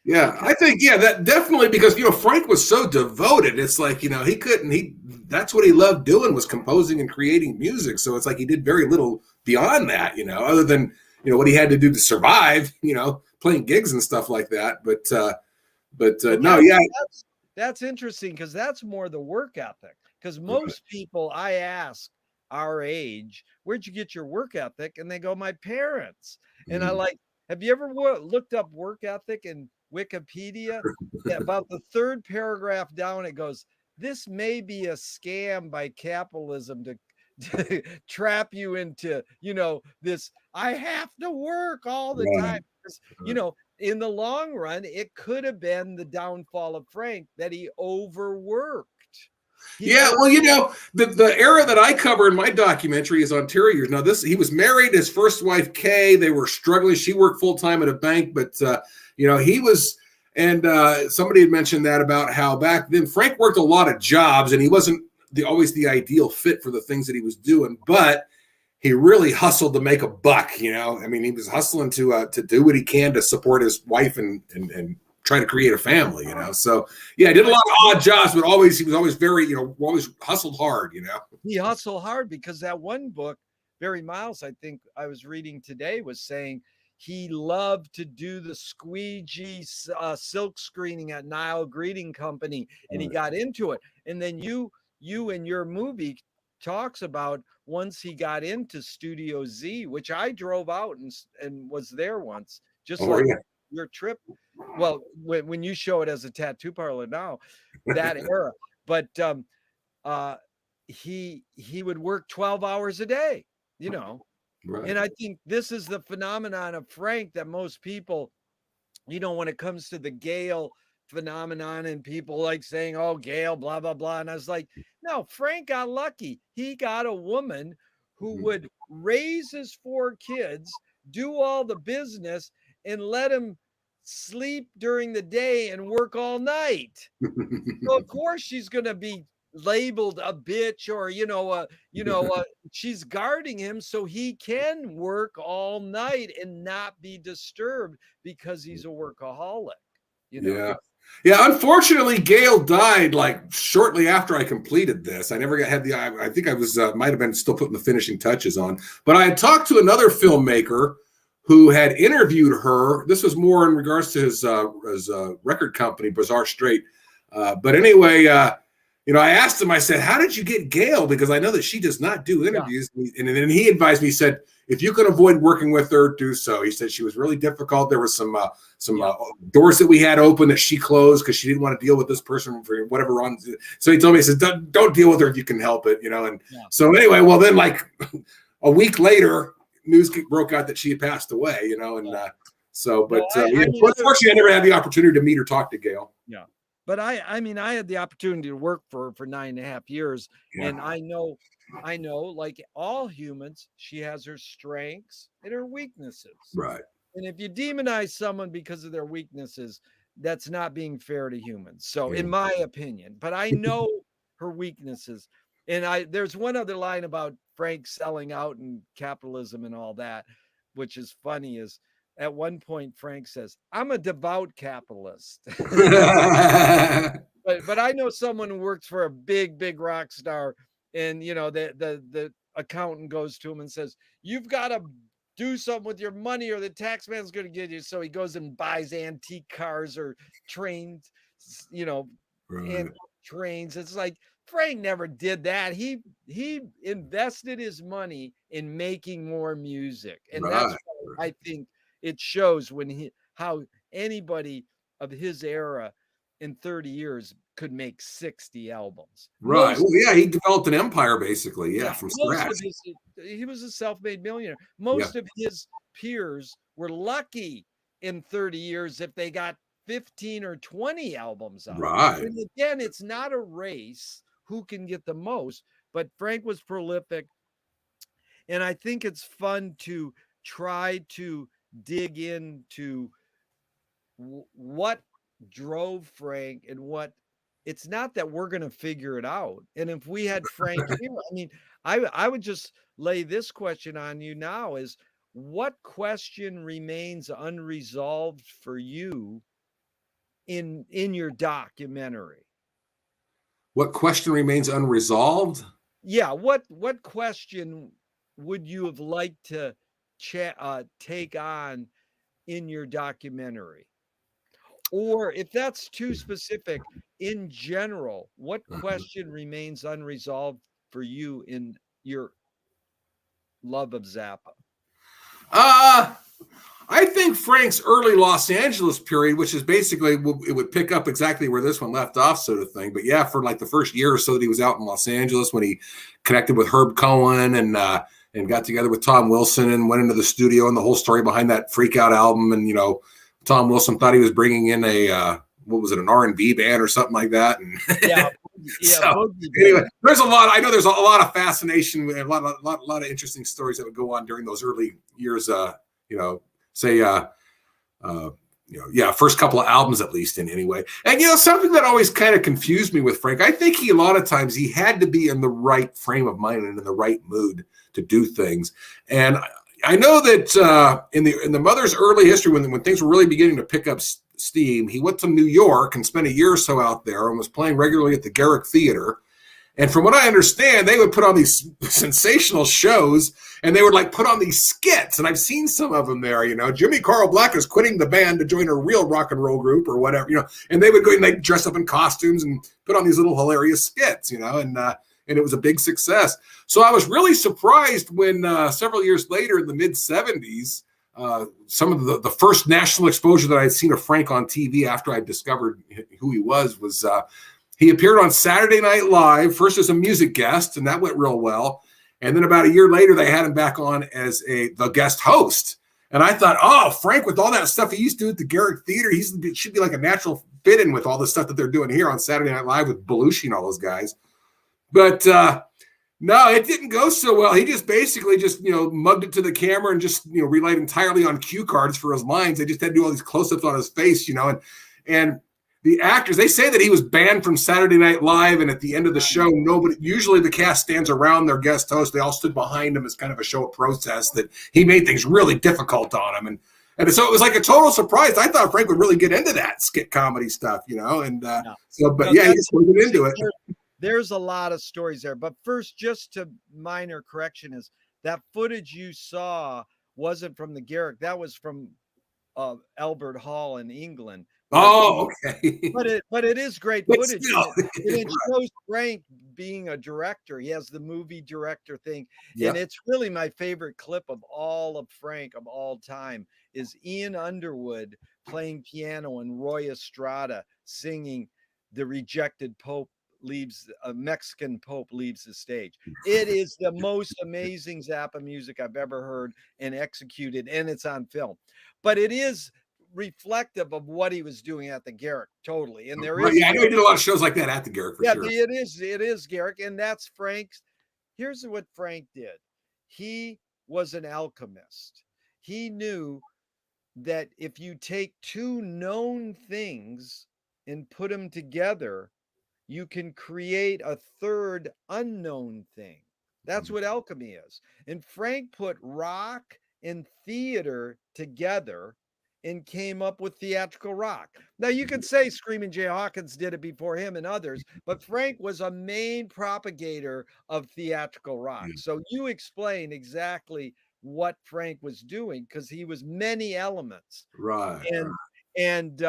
Yeah, I think, that definitely, because, Frank was so devoted. It's like, that's what he loved doing, was composing and creating music. So it's like he did very little beyond that, other than, what he had to do to survive, playing gigs and stuff like that. That's interesting, because that's more the work ethic. Because most people I ask our age, where'd you get your work ethic? And they go, my parents. And I like, have you ever looked up work ethic and Wikipedia? About the third paragraph down, it goes, this may be a scam by capitalism to trap you into, this, I have to work all the time. In the long run, it could have been the downfall of Frank, that he overworked. The era that I cover in my documentary is on Terriers. Now, he was married, his first wife, Kay, they were struggling. She worked full-time at a bank, but, he was, and somebody had mentioned that about how back then Frank worked a lot of jobs, and he wasn't always the ideal fit for the things that he was doing, but he really hustled to make a buck, he was hustling to do what he can to support his wife and try to create a family, So he did a lot of odd jobs, but he was always very, always hustled hard, He hustled hard, because that one book, Barry Miles, I think I was reading today, was saying he loved to do the squeegee silk screening at Nile Greeting Company, and he got into it. And then you in your movie talks about once he got into Studio Z, which I drove out and was there once, just your trip. well, when you show it as a tattoo parlor now, that era. But he would work 12 hours a day, you know. Right. And I think this is the phenomenon of Frank that most people, you know, when it comes to the Gail phenomenon and people like saying, oh, Gail, blah, blah, blah. And I was like, no, Frank got lucky. He got a woman who would raise his 4 kids, do all the business, and let him sleep during the day and work all night. So of course she's going to be labeled a bitch, or she's guarding him so he can work all night and not be disturbed because he's a workaholic. Yeah. Unfortunately, Gail died like shortly after I completed this. I never had I think I was might have been still putting the finishing touches on, but I had talked to another filmmaker who had interviewed her. This was more in regards to his record company, Bizarre Straight. But anyway, I asked him, I said, how did you get Gail? Because I know that she does not do interviews. Yeah. And then he advised me, he said, if you can avoid working with her, do so. He said she was really difficult. There was some doors that we had open that she closed because she didn't want to deal with this person for whatever wrong. So he told me, he said, don't deal with her if you can help it, And so anyway, well, then like a week later, news broke out that she had passed away, unfortunately, I never had the opportunity to meet or talk to Gail. Yeah. But I had the opportunity to work for her for 9.5 years. Yeah. And I know, like all humans, she has her strengths and her weaknesses. Right. And if you demonize someone because of their weaknesses, that's not being fair to humans. So in my opinion, but I know her weaknesses. And there's one other line about Frank selling out and capitalism and all that, which is funny, is at one point Frank says, I'm a devout capitalist. but I know someone who works for a big rock star, and the accountant goes to him and says, you've got to do something with your money or the tax man's going to get you. So he goes and buys antique cars or trains, and trains. It's like, Frank never did that. He invested his money in making more music. And that's why I think it shows how anybody of his era in 30 years could make 60 albums. Right. He developed an empire basically. Yeah, from scratch. He was a self-made millionaire. Most of his peers were lucky in 30 years if they got 15 or 20 albums out. Right. And again, it's not a race who can get the most, but Frank was prolific. And I think it's fun to try to dig into what drove Frank and it's not that we're going to figure it out. And if we had Frank here, I would just lay this question on you now, is what question remains unresolved for you in your documentary? What question remains unresolved? Yeah. What question would you have liked to take on in your documentary? Or if that's too specific, in general, what question remains unresolved for you in your love of Zappa? I think Frank's early Los Angeles period, which is basically, it would pick up exactly where this one left off, sort of thing. But yeah, for like the first year or so that he was out in Los Angeles, when he connected with Herb Cohen and got together with Tom Wilson and went into the studio, and the whole story behind that Freak Out album. And, Tom Wilson thought he was bringing in an R&B band or something like that. And so, anyway, there's a lot of fascination, a lot of interesting stories that would go on during those early years, first couple of albums, at least in any way. And, something that always kind of confused me with Frank, I think a lot of times he had to be in the right frame of mind and in the right mood to do things. And I know that in the Mother's early history, when things were really beginning to pick up steam, he went to New York and spent a year or so out there and was playing regularly at the Garrick Theater. And from what I understand, they would put on these sensational shows, and they would put on these skits. And I've seen some of them there. Jimmy Carl Black is quitting the band to join a real rock and roll group or whatever. And they would go and they'd dress up in costumes and put on these little hilarious skits. And it was a big success. So I was really surprised when several years later in the mid-'70s, some of the first national exposure that I'd seen of Frank on TV after I discovered who he was he appeared on Saturday Night Live, first as a music guest, and that went real well. And then about a year later, they had him back on as the guest host. And I thought, oh, Frank, with all that stuff he used to do at the Garrick Theater, he should be like a natural fit in with all the stuff that they're doing here on Saturday Night Live with Belushi and all those guys. But no, it didn't go so well. He just basically mugged it to the camera and just, relied entirely on cue cards for his lines. They just had to do all these close-ups on his face, and the actors, they say that he was banned from Saturday Night Live, and at the end of the show, usually the cast stands around their guest host. They all stood behind him as kind of a show of protest that he made things really difficult on him. And so it was like a total surprise. I thought Frank would really get into that skit comedy stuff, he just wasn't into it. There's a lot of stories there. But first, just a minor correction is that footage you saw wasn't from the Garrick. That was from Albert Hall in England. Oh, okay. But it is great footage. It shows Frank being a director. He has the movie director thing. Yeah. And it's really my favorite clip of all of Frank of all time is Ian Underwood playing piano and Roy Estrada singing The Rejected Pope leaves, a Mexican Pope leaves the stage. It is the most amazing Zappa music I've ever heard and executed, and it's on film. But it is reflective of what he was doing at the Garrick, totally. And there is, I know he did a lot of shows like that at the Garrick for sure. It is Garrick, and that's Frank's. Here's what Frank did. He was an alchemist. He knew that if you take two known things and put them together, you can create a third unknown thing. That's what alchemy is. And Frank put rock and theater together and came up with theatrical rock. Now, you could say Screaming Jay Hawkins did it before him and others, but Frank was a main propagator of theatrical rock. So you explain exactly what Frank was doing, because he was many elements. Right. And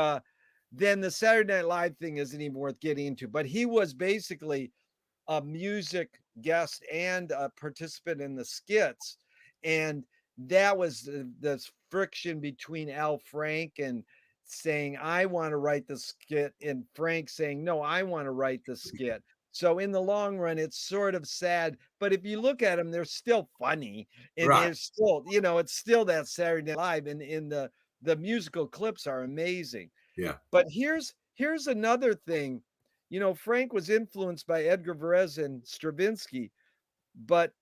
then the Saturday Night Live thing isn't even worth getting into, but he was basically a music guest and a participant in the skits. And that was the friction between Al Frank and saying, I want to write the skit, and Frank saying, no, I want to write the skit. So in the long run, it's sort of sad, but if you look at them, they're still funny, and they're still, it's still that Saturday Night Live, and in the musical clips are amazing. Yeah. But here's another thing. Frank was influenced by Edgar Varese and Stravinsky, but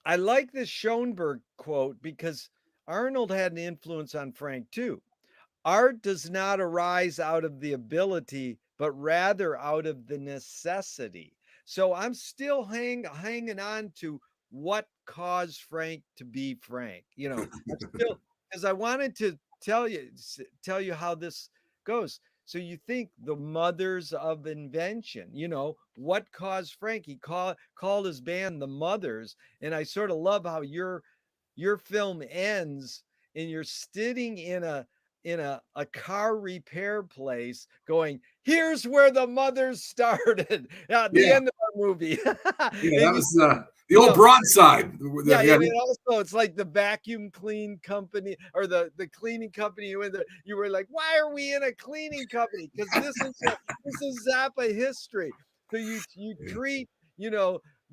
I like this Schoenberg quote because Arnold had an influence on Frank too. Art does not arise out of the ability, but rather out of the necessity. So I'm still hanging on to what caused Frank to be Frank. Because I wanted to tell you how this goes. So you think the mothers of invention, what caused Frank? He called his band the Mothers. And I sort of love how your film ends and you're sitting in a car repair place going, here's where the Mothers started at the end of our movie. That was the old broadside. And also it's like the vacuum clean company or the cleaning company. You were like, why are we in a cleaning company? Because this is Zappa history. So you treat,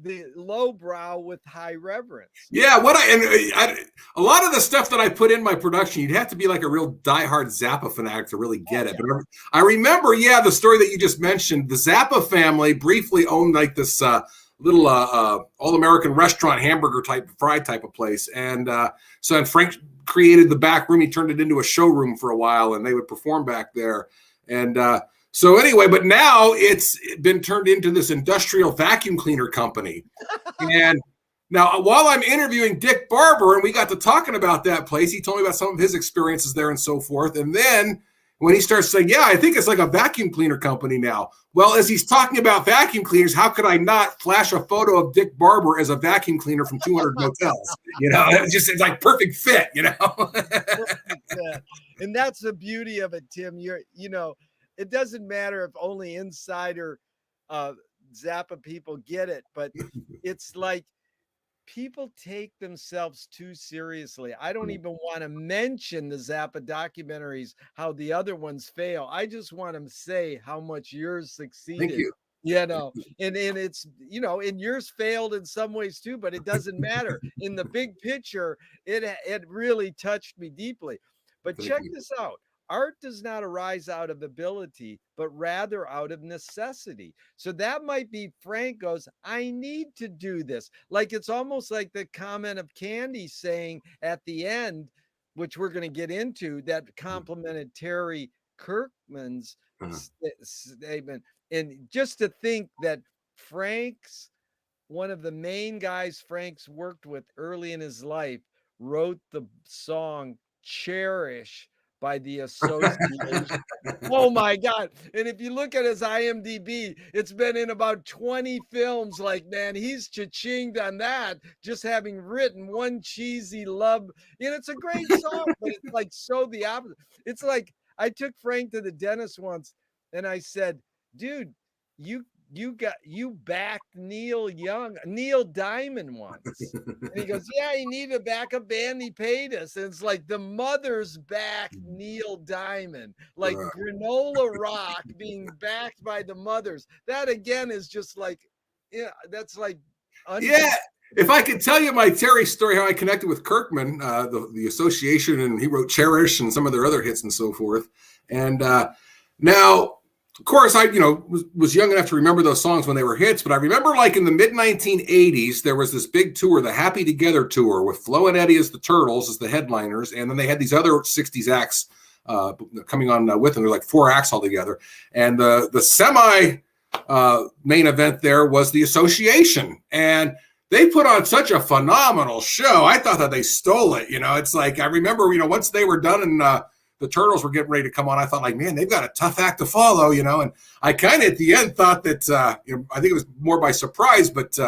the lowbrow with high reverence. Yeah, a lot of the stuff that I put in my production, you'd have to be like a real diehard Zappa fanatic to really get it. But I remember, the story that you just mentioned. The Zappa family briefly owned like this little all-American restaurant, hamburger fry type of place, and so Frank created the back room. He turned it into a showroom for a while, and they would perform back there, and. So anyway, but now it's been turned into this industrial vacuum cleaner company. And now while I'm interviewing Dick Barber, and we got to talking about that place, he told me about some of his experiences there and so forth. And then when he starts saying, I think it's like a vacuum cleaner company now. Well, as he's talking about vacuum cleaners, how could I not flash a photo of Dick Barber as a vacuum cleaner from 200 Motels? It's like perfect fit, And that's the beauty of it, Tim. It doesn't matter if only insider Zappa people get it, but it's like people take themselves too seriously. I don't even want to mention the Zappa documentaries, how the other ones fail. I just want to say how much yours Thank succeeded. you. You know, and it's, you know, and yours failed in some ways too, but it doesn't matter. In the big picture, it really touched me deeply. But Thank check you. this out. Art does not arise out of ability, but rather out of necessity. So that might be Frank goes, I need to do this. Like it's almost like the comment of Candy saying at the end, which we're going to get into, that complimented Terry Kirkman's statement. And just to think that Frank's, one of the main guys Frank's worked with early in his life, wrote the song Cherish by the Association. Oh my God. And if you look at his IMDb, it's been in about 20 films. Like, man, he's cha-chinged on that, just having written one cheesy love. And it's a great song, but it's like so the opposite. It's like I took Frank to the dentist once and I said, dude, you backed Neil Diamond once. And he goes, yeah, he needed a backup band. He paid us. And it's like the Mothers backed Neil Diamond, like Granola Rock being backed by the Mothers. That again is just like, yeah, that's like, yeah. If I could tell you my Terry story, how I connected with Kirkman, the Association, and he wrote Cherish and some of their other hits and so forth. And now, of course, I was young enough to remember those songs when they were hits, but I remember like in the mid 1980s, there was this big tour, the Happy Together tour, with Flo and Eddie as the Turtles as the headliners, and then they had these other 60s acts coming on with them. There were like 4 acts altogether, and the semi main event there was the Association, and they put on such a phenomenal show. I thought that they stole it. It's like I remember, once they were done and the Turtles were getting ready to come on, I thought like, man, they've got a tough act to follow, and I kind of at the end thought that, I think it was more by surprise, but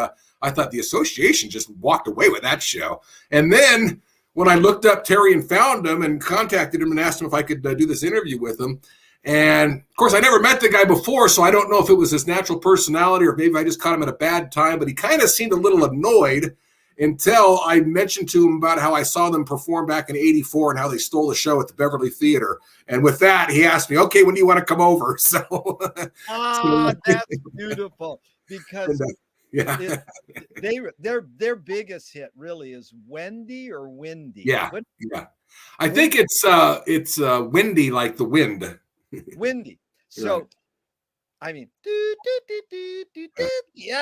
I thought the Association just walked away with that show. And then when I looked up Terry and found him and contacted him and asked him if I could do this interview with him. And of course, I never met the guy before, so I don't know if it was his natural personality or maybe I just caught him at a bad time, but he kind of seemed a little annoyed until I mentioned to him about how I saw them perform back in '84 and how they stole the show at the Beverly Theater. And with that, he asked me, okay, when do you want to come over? So that's beautiful, because their biggest hit really is Wendy or Windy. Yeah. I think it's windy like the wind. Windy. So right. I mean, that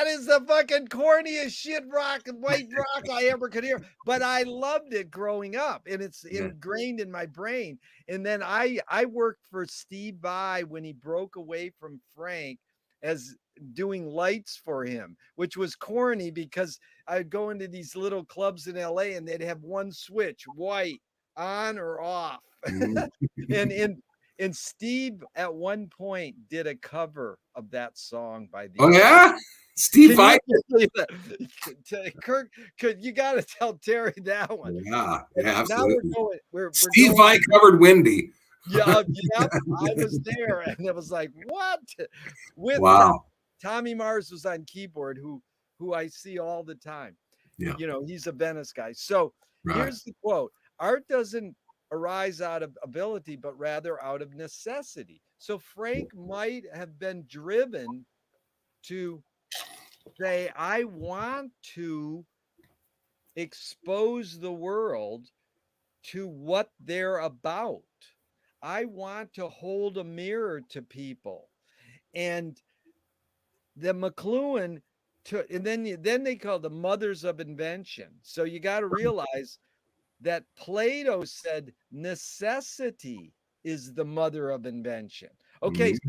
is the fucking corniest shit white rock I ever could hear. But I loved it growing up, and it's ingrained in my brain. And then I worked for Steve Vai when he broke away from Frank as doing lights for him, which was corny because I'd go into these little clubs in LA and they'd have one switch, white, on or off. And Steve at one point did a cover of that song by the Oh yeah, Steve Vai. Kirk, you got to tell Terry that one. Yeah, absolutely. Now we're Steve Vai covered Windy. Yeah, I was there, and it was like, what? With Tommy Mars was on keyboard, who I see all the time. Yeah, he's a Venice guy. So here's the quote: "Art doesn't arise out of ability, but rather out of necessity." So Frank might have been driven to say, I want to expose the world to what they're about. I want to hold a mirror to people. And the McLuhan and then they call the mothers of invention. So you got to realize that Plato said necessity is the mother of invention. Okay, so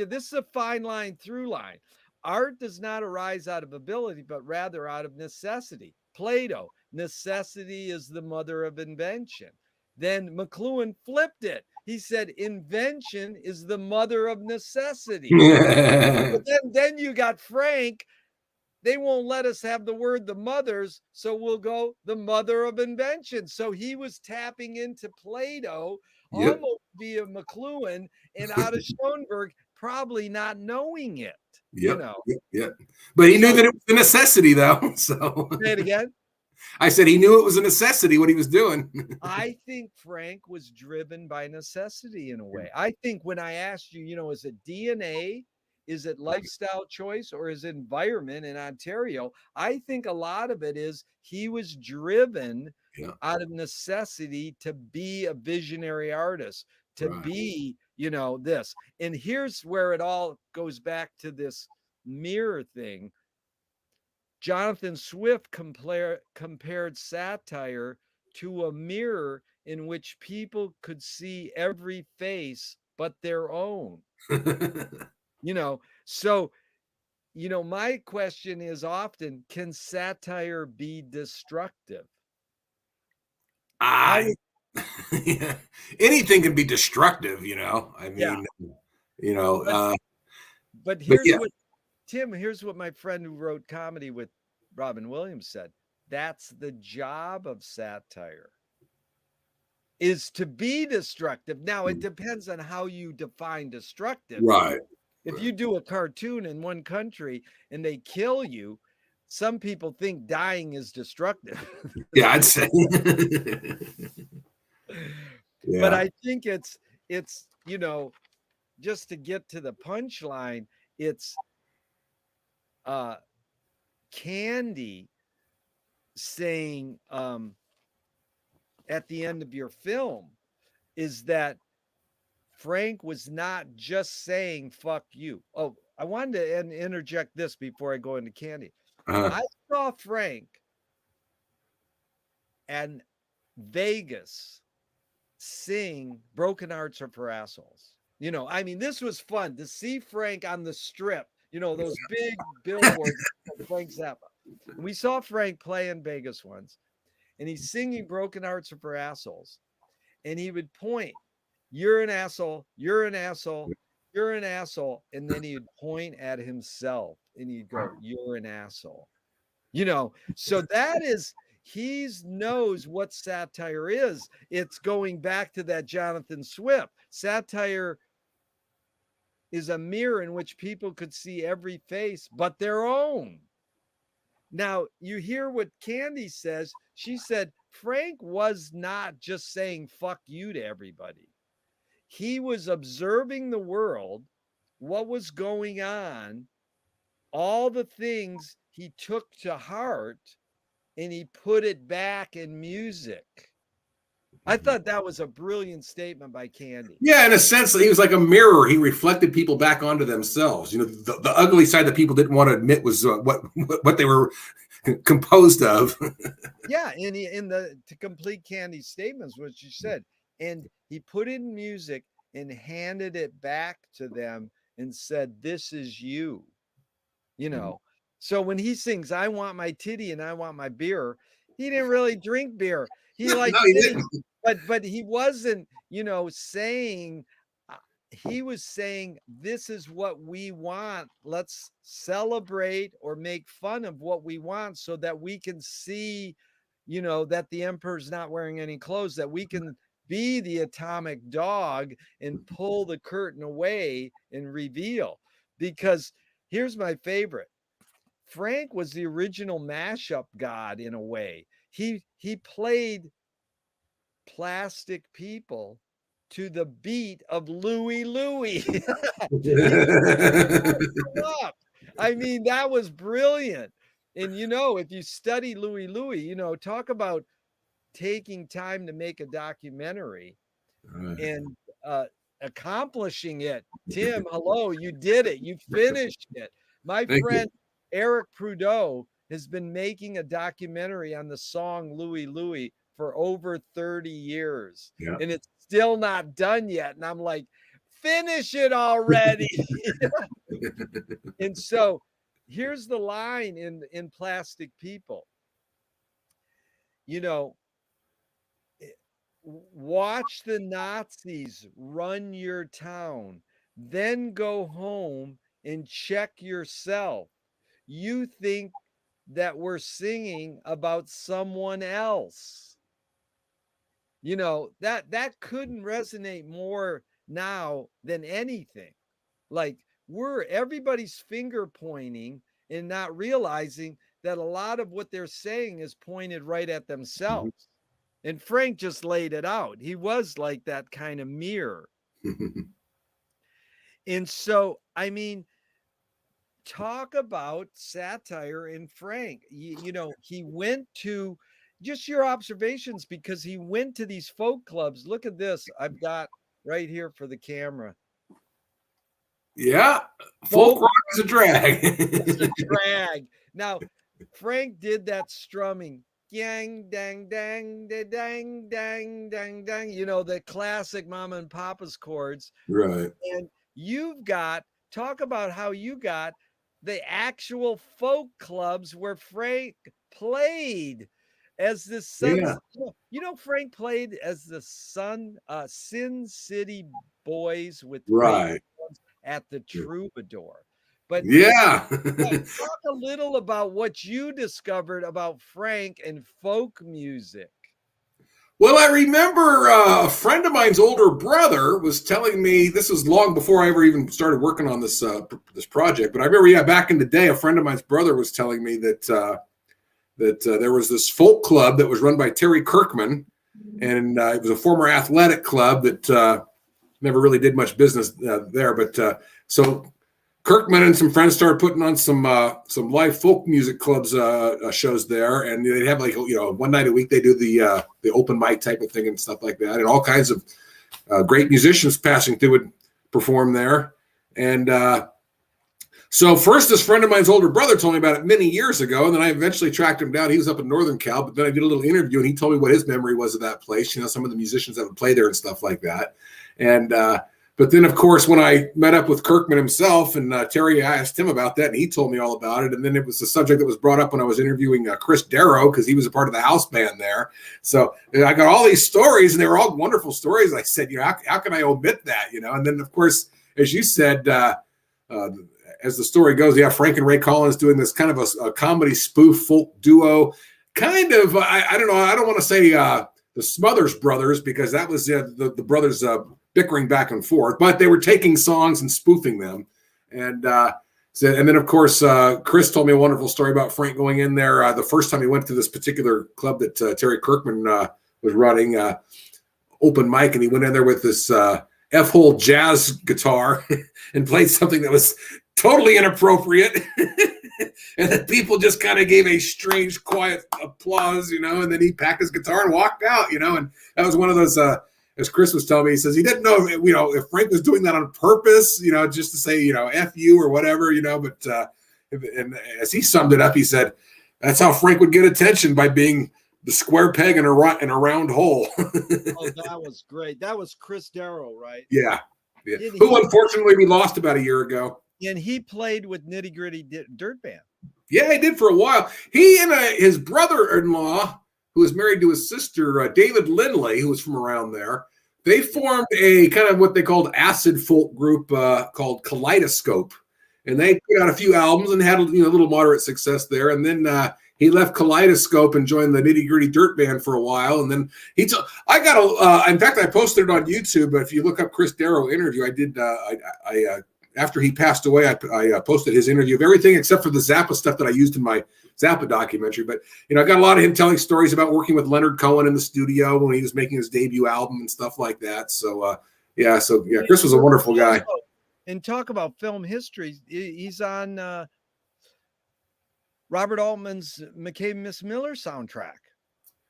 this is a fine line through line. Art does not arise out of ability, but rather out of necessity. Plato, necessity is the mother of invention. Then McLuhan flipped it. He said invention is the mother of necessity. But then you got Frank. They won't let us have the word the mothers, so we'll go the mother of invention. So he was tapping into Plato almost via McLuhan and out of Schoenberg, probably not knowing it. But he knew that it was a necessity, though. So say it again. I said he knew it was a necessity what he was doing. I think Frank was driven by necessity in a way. I think when I asked you, is it DNA? Is it lifestyle choice, or is it environment in Ontario? I think a lot of it is he was driven out of necessity to be a visionary artist, to be, this. And here's where it all goes back to this mirror thing. Jonathan Swift compared satire to a mirror in which people could see every face but their own. So, my question is often, can satire be destructive? Yeah. Anything can be destructive, I mean, but here's what my friend who wrote comedy with Robin Williams said. That's the job of satire, is to be destructive. Now, it depends on how you define destructive. Right. If you do a cartoon in one country and they kill you, some people think dying is destructive. Yeah, I'd say. But I think it's just to get to the punchline, it's Candy saying at the end of your film is that Frank was not just saying fuck you. Oh, I wanted to interject this before I go into Candy. I saw Frank and Vegas sing Broken Hearts Are for Assholes. This was fun to see Frank on the strip, those big billboards of Frank Zappa. And we saw Frank play in Vegas once, and he's singing Broken Hearts Are for Assholes. And he would point, you're an asshole, you're an asshole, you're an asshole. And then he'd point at himself and he'd go, you're an asshole. So that is, he knows what satire is. It's going back to that Jonathan Swift. Satire is a mirror in which people could see every face but their own. Now, you hear what Candy says. She said, Frank was not just saying fuck you to everybody. He was observing the world, what was going on, all the things he took to heart, and he put it back in music. I thought that was a brilliant statement by Candy. Yeah, in a sense, he was like a mirror. He reflected people back onto themselves. The ugly side that people didn't want to admit was what they were composed of. Yeah, and to complete Candy's statements, what she said, and he put it in music and handed it back to them and said, "This is you." So when he sings, "I want my titty and I want my beer," he didn't really drink beer. He didn't. But he wasn't, saying. He was saying, "This is what we want. Let's celebrate or make fun of what we want, so that we can see, that the emperor's not wearing any clothes. That we can be the atomic dog and pull the curtain away and reveal." Because here's my favorite. Frank was the original mashup god in a way. He played Plastic People to the beat of Louie Louie. I mean, that was brilliant. And if you study Louie Louie, talk about taking time to make a documentary and accomplishing it. Tim, hello, you did it. You finished it. My friend Eric Prudhoe has been making a documentary on the song Louie Louie for over 30 years. Yeah. And it's still not done yet. And I'm like, finish it already. And so here's the line in Plastic People. Watch the Nazis run your town, then go home and check yourself. You think that we're singing about someone else. That couldn't resonate more now than anything. Like, everybody's finger pointing and not realizing that a lot of what they're saying is pointed right at Mm-hmm. themselves. And Frank just laid it out. He was like that kind of mirror. And so, I mean, talk about satire in Frank. You know, he went to, just your observations, because he went to these folk clubs. Look at this. I've got right here for the camera. Yeah, folk rock is a drag. It's a drag. Now, Frank did that strumming. Yang, dang, dang, da, dang, dang, dang, dang. You know, the classic Mama and Papa's chords. Right. And you've got, talk about how you got the actual folk clubs where Frank played as the Yeah. you know, Frank played as the Sin City Boys with Right. at the Troubadour. But Yeah. talk a little about what you discovered about Frank and folk music. Well, I remember a friend of mine's older brother was telling me, this was long before I ever even started working on this this project, but I remember, yeah, back in the day, a friend of mine's brother was telling me that there was this folk club that was run by Terry Kirkman, and it was a former athletic club that never really did much business there. But so Kirkman and some friends started putting on some live folk music clubs shows there, and they'd have, like, you know, one night a week they do the open mic type of thing and stuff like that, and all kinds of great musicians passing through would perform there. And so first, this friend of mine's older brother told me about it many years ago, and then I eventually tracked him down. He was up in Northern Cal, but then I did a little interview, and he told me what his memory was of that place, you know, some of the musicians that would play there and stuff like that. And but then, of course, when I met up with Kirkman himself, and Terry, I asked him about that, and he told me all about it. And then it was the subject that was brought up when I was interviewing Chris Darrow, because he was a part of the house band there. So I got all these stories, and they were all wonderful stories. I said, you know, how can I omit that, you know? And then, of course, as you said, as the story goes, yeah, Frank and Ray Collins doing this kind of a comedy spoof folk duo, kind of, I don't know, I don't want to say the Smothers Brothers, because that was the brothers bickering back and forth, but they were taking songs and spoofing them. And and then, of course, Chris told me a wonderful story about Frank going in there the first time he went to this particular club that Terry Kirkman was running, open mic, and he went in there with this F-hole jazz guitar and played something that was totally inappropriate. And then people just kind of gave a strange, quiet applause, you know, and then he packed his guitar and walked out, you know. And that was one of those, as Chris was telling me, he says he didn't know, you know, if Frank was doing that on purpose, you know, just to say, you know, F you or whatever, you know. But and as he summed it up, he said, that's how Frank would get attention, by being the square peg in a round hole. Oh, that was great. That was Chris Darrow, right? Yeah. Who unfortunately we lost about a year ago. And he played with Nitty Gritty Dirt Band. Yeah, he did for a while. He and his brother-in-law, who was married to his sister, David Lindley, who was from around there, they formed a kind of what they called acid folk group called Kaleidoscope. And they put out a few albums and had, you know, a little moderate success there. And then he left Kaleidoscope and joined the Nitty Gritty Dirt Band for a while. And then in fact, I posted it on YouTube. But if you look up Chris Darrow interview, I did, after he passed away, I posted his interview of everything except for the Zappa stuff that I used in my Zappa documentary. But, you know, I got a lot of him telling stories about working with Leonard Cohen in the studio when he was making his debut album and stuff like that. So, Chris was a wonderful guy. And talk about film history. He's on Robert Altman's McCabe and Miss Miller soundtrack.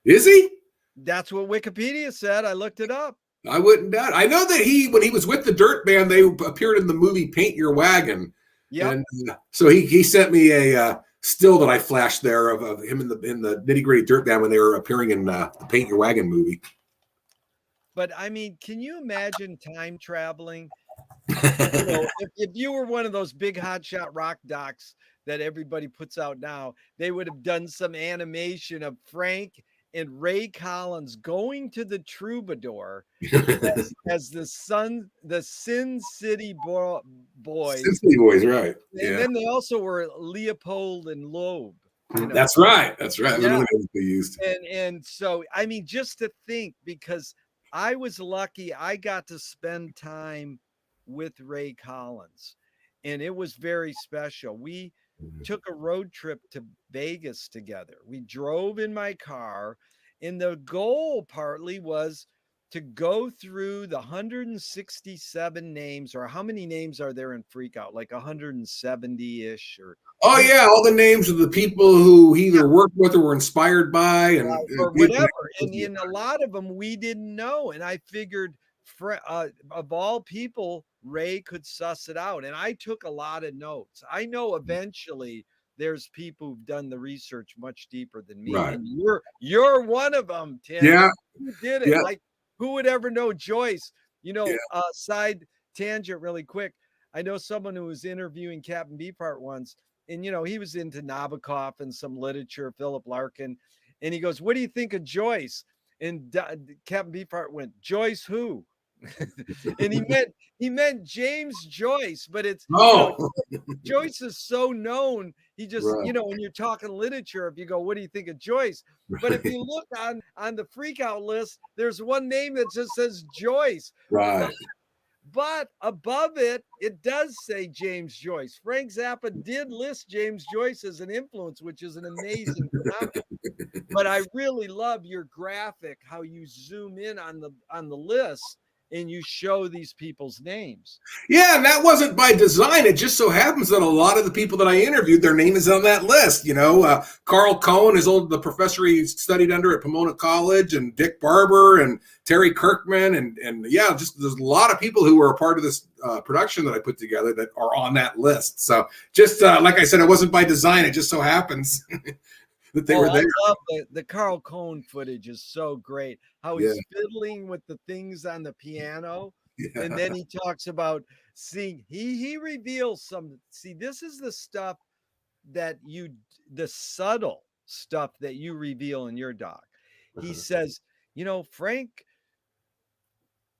Is he? That's what Wikipedia said. I looked it up. I wouldn't doubt. I know that when he was with the Dirt Band, they appeared in the movie Paint Your Wagon. Yeah. And so he sent me a still that I flashed there of him in the Nitty Gritty Dirt Band when they were appearing in the Paint Your Wagon movie. But I mean, can you imagine time traveling? You know, if you were one of those big hotshot rock docs that everybody puts out now, they would have done some animation of Frank and Ray Collins going to the Troubadour as the Sin City Boys. Sin City Boys, right? And then they also were Leopold and Loeb. You know? That's right. That's right. Yeah. That's what they used. And so, I mean, just to think, because I was lucky, I got to spend time with Ray Collins, and it was very special. We took a road trip to Vegas together. We drove in my car, and the goal partly was to go through the 167 names, or how many names are there in Freakout? Like 170-ish, or Oh yeah, all the names of the people who he either worked with or were inspired by, and or whatever. And in a lot of them we didn't know. And I figured of all people, Ray could suss it out. And I took a lot of notes. I know eventually there's people who've done the research much deeper than me. Right. And you're one of them, Tim. Yeah. You did it. Yeah. Like, who would ever know Joyce? You know, Yeah. Side tangent really quick. I know someone who was interviewing Captain Beefheart once, and you know, he was into Nabokov and some literature, Philip Larkin, and he goes, "What do you think of Joyce?" And Captain Beefheart went, "Joyce who?" And he meant James Joyce, but it's Joyce is so known. He just, you know, when you're talking literature, if you go, "What do you think of Joyce?" But if you look on the Freakout list, there's one name that just says Joyce. Right. But above it, it does say James Joyce. Frank Zappa did list James Joyce as an influence, which is an amazing phenomenon. But I really love your graphic, how you zoom in on the list and you show these people's names. Yeah, and that wasn't by design. It just so happens that a lot of the people that I interviewed, their name is on that list. You know, Carl Cohen is the professor he studied under at Pomona College, and Dick Barber and Terry Kirkman, and yeah, just there's a lot of people who were a part of this production that I put together that are on that list. So just like I said, it wasn't by design. It just so happens. That they were there. I love the Carl Cohen footage is so great. How he's fiddling with the things on the piano. Yeah. And then he talks about seeing, he reveals this is the stuff that the subtle stuff that you reveal in your doc. He says, you know, Frank,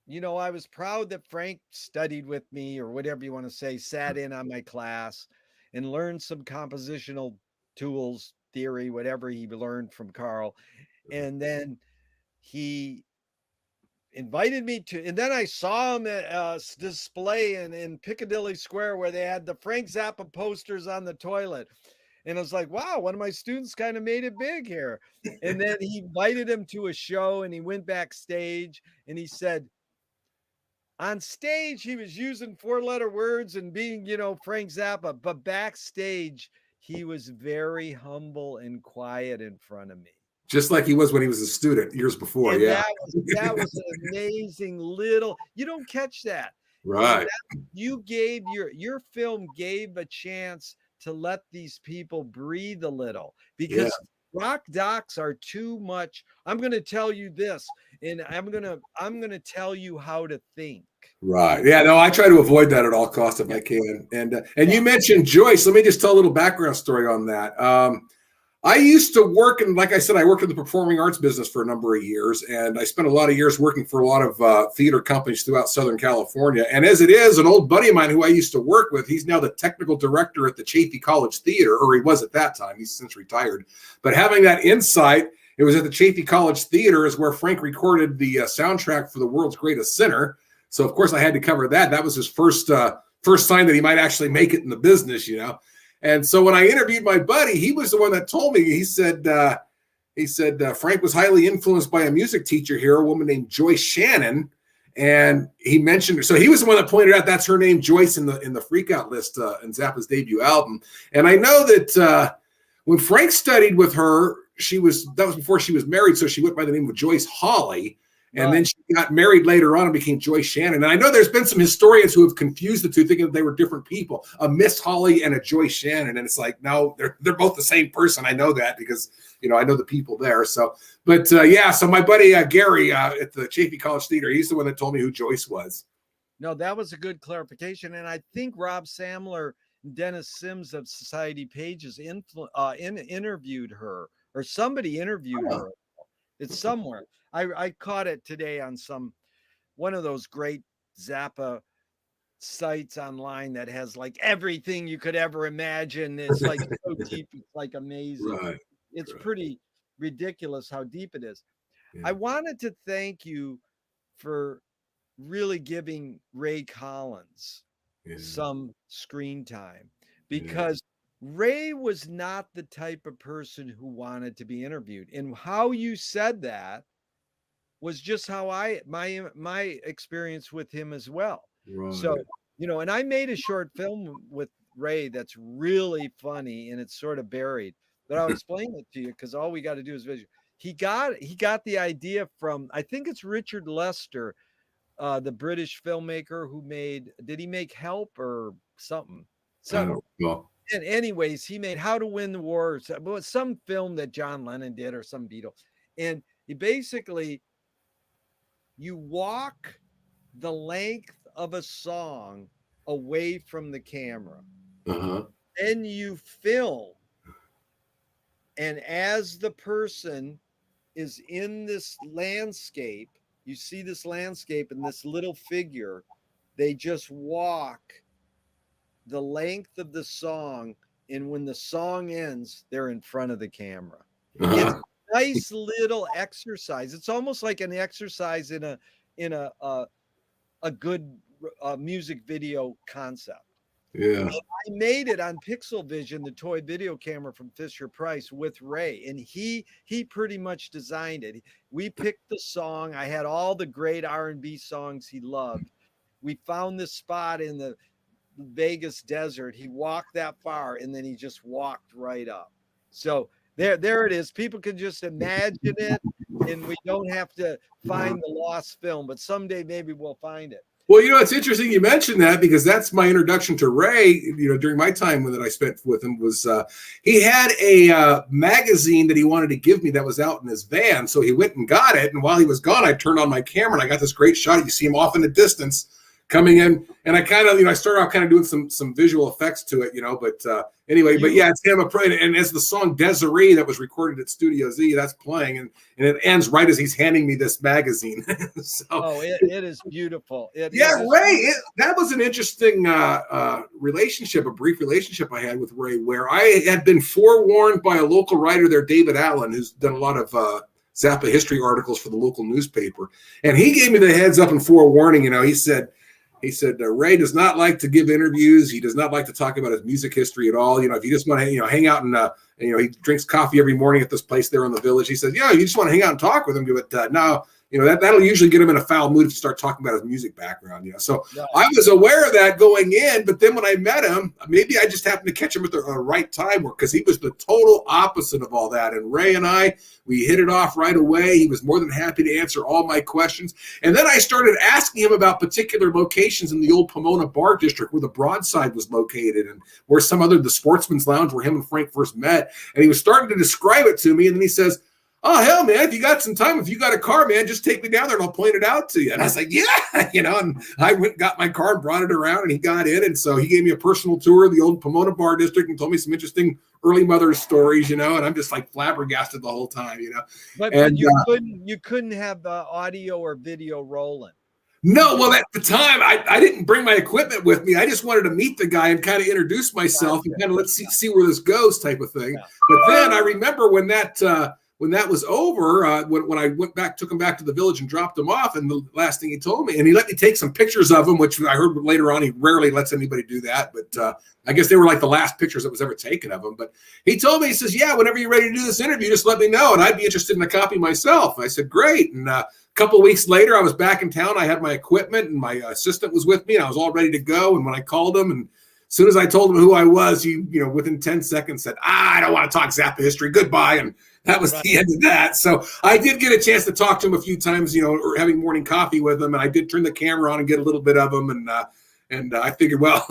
you know, I was proud that Frank studied with me, or whatever you want to say, sat in on my class and learned some compositional tools, theory, whatever he learned from Carl. And then he invited me to, and then I saw him at a display in Piccadilly Square where they had the Frank Zappa posters on the toilet. And I was like, wow, one of my students kind of made it big here. And then he invited him to a show, and he went backstage, and he said, on stage, he was using 4-letter words and being, you know, Frank Zappa, but backstage, he was very humble and quiet in front of me. Just like he was when he was a student years before. And yeah. That was an amazing you don't catch that. Right. You gave your film gave a chance to let these people breathe a little, because rock docs are too much. I'm going to tell you this, and I'm going to tell you how to think. Right. Yeah, no, I try to avoid that at all costs if I can. And you mentioned Joyce. Let me just tell a little background story on that. I used to work, and like I said, I worked in the performing arts business for a number of years, and I spent a lot of years working for a lot of theater companies throughout Southern California. And as it is, an old buddy of mine who I used to work with, he's now the technical director at the Chaffey College Theater, or he was at that time. He's since retired. But having that insight, it was at the Chaffey College Theater is where Frank recorded the soundtrack for The World's Greatest Sinner. So, of course, I had to cover that. That was his first sign that he might actually make it in the business, you know. And so when I interviewed my buddy, he was the one that told me, he said, Frank was highly influenced by a music teacher here, a woman named Joyce Shannon. And he mentioned her. So he was the one that pointed out that's her name, Joyce, in the Freakout list in Zappa's debut album. And I know that when Frank studied with her, that was before she was married. So she went by the name of Joyce Hawley. And then she got married later on and became Joyce Shannon. And I know there's been some historians who have confused the two, thinking that they were different people, a Miss Hawley and a Joyce Shannon. And it's like, no, they're both the same person. I know that because, you know, I know the people there. So, but so my buddy Gary at the Chaffey College Theater, he's the one that told me who Joyce was. No, that was a good clarification. And I think Rob Samler and Dennis Sims of Society Pages interviewed her, or somebody interviewed her. It's somewhere. I caught it today on one of those great Zappa sites online that has like everything you could ever imagine. It's like so deep, it's like amazing. Right. It's pretty ridiculous how deep it is. Yeah. I wanted to thank you for really giving Ray Collins some screen time, because Ray was not the type of person who wanted to be interviewed. And how you said that was just how my experience with him as well. Right. So, and I made a short film with Ray that's really funny, and it's sort of buried, but I'll explain it to you because all we got to do is visual. He got the idea from, I think it's Richard Lester, the British filmmaker who did he make Help or something? I don't know. And anyways, he made How to Win the War, some film that John Lennon did or some Beatle. And he basically, you walk the length of a song away from the camera. Then you film. And as the person is in this landscape, you see this landscape and this little figure, they just walk the length of the song. And when the song ends, they're in front of the camera. It's a nice little exercise. It's almost like an exercise in a good music video concept. Yeah. And I made it on Pixel Vision, the toy video camera from Fisher Price, with Ray, and he pretty much designed it. We picked the song. I had all the great R&B songs he loved. We found this spot in the Vegas desert. He walked that far, and then he just walked right up. So there it is. People can just imagine it, and we don't have to find the lost film, but someday maybe we'll find it. Well, it's interesting you mentioned that because that's my introduction to Ray. During my time that I spent with him was he had a magazine that he wanted to give me that was out in his van. So he went and got it. And while he was gone, I turned on my camera and I got this great shot. You see him off in the distance coming in. And I kind of, I started out kind of doing some visual effects to it, but anyway, but yeah, it's him. And as the song Desiree that was recorded at Studio Z, that's playing. And it ends right as he's handing me this magazine. So, it is beautiful. Ray, that was an interesting relationship, a brief relationship I had with Ray, where I had been forewarned by a local writer there, David Allen, who's done a lot of Zappa history articles for the local newspaper. And he gave me the heads up and forewarning. He said, Ray does not like to give interviews. He does not like to talk about his music history at all. If you just want to, hang out and, he drinks coffee every morning at this place there in the village. He said, you just want to hang out and talk with him. But no, that'll usually get him in a foul mood if you start talking about his music background. So yeah. I was aware of that going in, but then when I met him, maybe I just happened to catch him at the right time, because he was the total opposite of all that. And Ray and we hit it off right away. He was more than happy to answer all my questions. And then I started asking him about particular locations in the old Pomona Bar District where the Broadside was located and where the Sportsman's Lounge where him and Frank first met. And he was starting to describe it to me. And then he says, oh, hell, man, if you got some time, if you got a car, man, just take me down there and I'll point it out to you. And I was like, yeah, and I went and got my car and brought it around and he got in. And so he gave me a personal tour of the old Pomona Bar District and told me some interesting early mother stories, and I'm just like flabbergasted the whole time, But you couldn't have audio or video rolling. No, well, at the time, I didn't bring my equipment with me. I just wanted to meet the guy and kind of introduce myself and kind of let's see where this goes type of thing. Yeah. But then I remember when that was over, when I took him back to the village and dropped him off, and the last thing he told me, and he let me take some pictures of him, which I heard later on, he rarely lets anybody do that, but I guess they were like the last pictures that was ever taken of him. But he told me, he says, yeah, whenever you're ready to do this interview, just let me know, and I'd be interested in a copy myself. I said, great. And a couple of weeks later, I was back in town. I had my equipment, and my assistant was with me, and I was all ready to go. And when I called him, and as soon as I told him who I was, he, within 10 seconds said, I don't want to talk Zappa history. Goodbye. And that was the end of that. So I did get a chance to talk to him a few times, or having morning coffee with him. And I did turn the camera on and get a little bit of him. And I figured, well,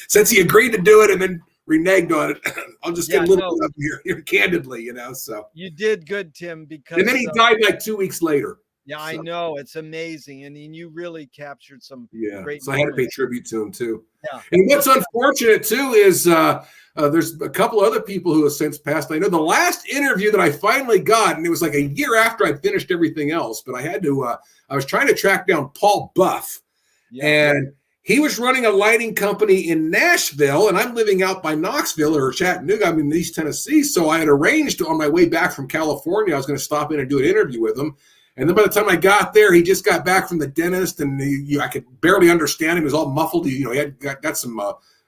since he agreed to do it and then reneged on it, I'll just get a little bit of here candidly, so. You did good, Tim, because. And then he died like 2 weeks later. Yeah, so. I know. It's amazing. And you really captured some great so moments. I had to pay tribute to him too. Yeah. And what's unfortunate too is there's a couple other people who have since passed. I know the last interview that I finally got, and it was like a year after I finished everything else, but I had to, I was trying to track down Paul Buff. Yeah. And he was running a lighting company in Nashville, and I'm living out by Knoxville or Chattanooga. I'm in East Tennessee. So I had arranged on my way back from California, I was going to stop in and do an interview with him. And then by the time I got there, he just got back from the dentist, and I could barely understand him. He was all muffled. He had got some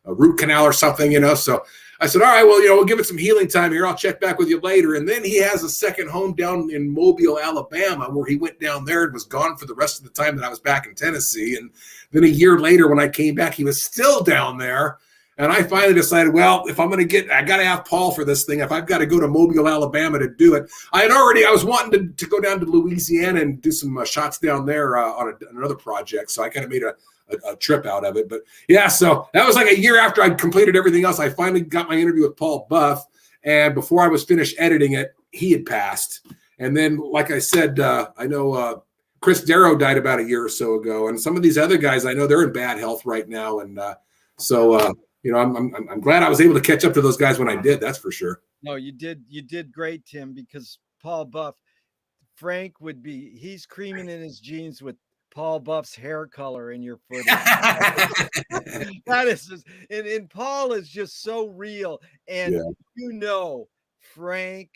root canal or something, So I said, all right, well, we'll give it some healing time here. I'll check back with you later. And then he has a second home down in Mobile, Alabama, where he went down there and was gone for the rest of the time that I was back in Tennessee. And then a year later, when I came back, he was still down there. And I finally decided, well, if I'm going I got to have Paul for this thing. If I've got to go to Mobile, Alabama to do it, I was wanting to go down to Louisiana and do some shots down there on another project. So I kind of made a trip out of it. But yeah, so that was like a year after I'd completed everything else. I finally got my interview with Paul Buff. And before I was finished editing it, he had passed. And then, like I said, I know Chris Darrow died about a year or so ago. And some of these other guys, I know they're in bad health right now. And I'm glad I was able to catch up to those guys when I did. That's for sure. No, you did great, Tim, because Paul Buff, Frank he's creaming in his jeans with Paul Buff's hair color in your footage. That is just, and Paul is just so real. And Frank,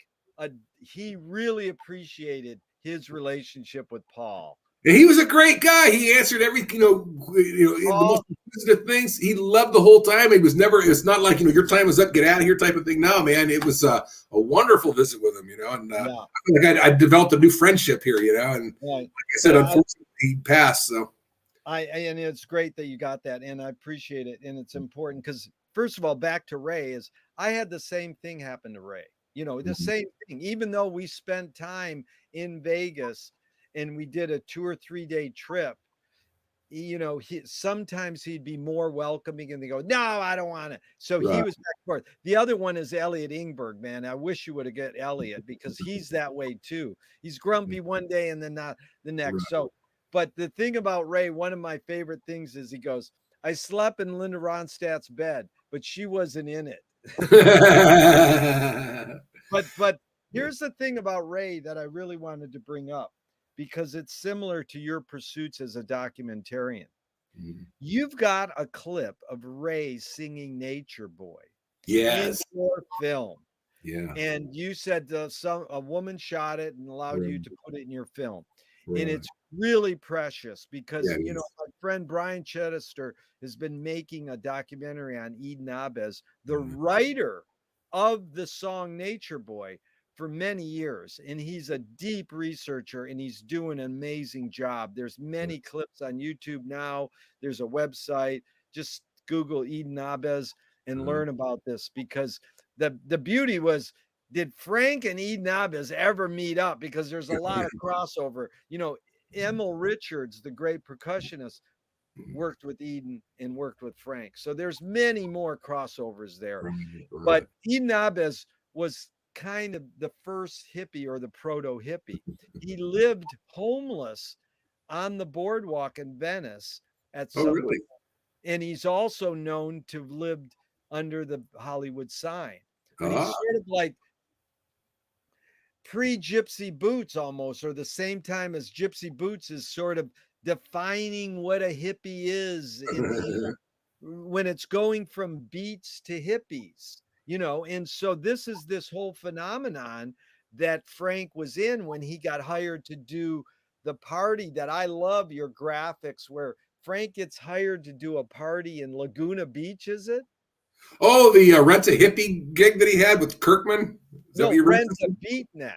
he really appreciated his relationship with Paul. And he was a great guy. He answered everything, the most sensitive things. He loved the whole time. It's not like, your time is up, get out of here type of thing. No, man, it was a wonderful visit with him, and I feel like I developed a new friendship here, and like I said, unfortunately, he passed. So and it's great that you got that, and I appreciate it. And it's important because, first of all, back to Ray, I had the same thing happen to Ray, the same thing, even though we spent time in Vegas and we did a 2 or 3 day trip, sometimes he'd be more welcoming and they go, no, I don't want it. So he was back and forth. The other one is Elliot Ingberg, man. I wish you would have got Elliot because he's that way too. He's grumpy one day and then not the next. So, but the thing about Ray, one of my favorite things is he goes, I slept in Linda Ronstadt's bed, but she wasn't in it. But here's the thing about Ray that I really wanted to bring up, because it's similar to your pursuits as a documentarian. You've got a clip of Ray singing Nature Boy in your film. Yeah. And you said a woman shot it and allowed you to put it in your film. And it's really precious because, my friend Brian Chittister has been making a documentary on Eden Abez, the writer of the song Nature Boy, for many years, and he's a deep researcher and he's doing an amazing job. There's many clips on YouTube now. There's a website. Just Google Eden Abez and learn about this, because the beauty was, did Frank and Eden Abez ever meet up? Because there's a lot of crossover. Emil Richards, the great percussionist, worked with Eden and worked with Frank. So there's many more crossovers there. But Eden Abez was kind of the first hippie, or the proto hippie. He lived homeless on the boardwalk in Venice at some point. And he's also known to have lived under the Hollywood sign. But he's sort of like pre-Gypsy Boots almost, or the same time as Gypsy Boots is sort of defining what a hippie is when it's going from beats to hippies. And so this is this whole phenomenon that Frank was in when he got hired to do the party that I love, your graphics, where Frank gets hired to do a party in Laguna Beach, is it? Oh, the Rent a Hippie gig that he had with Kirkman? No, Rent a Beatnik.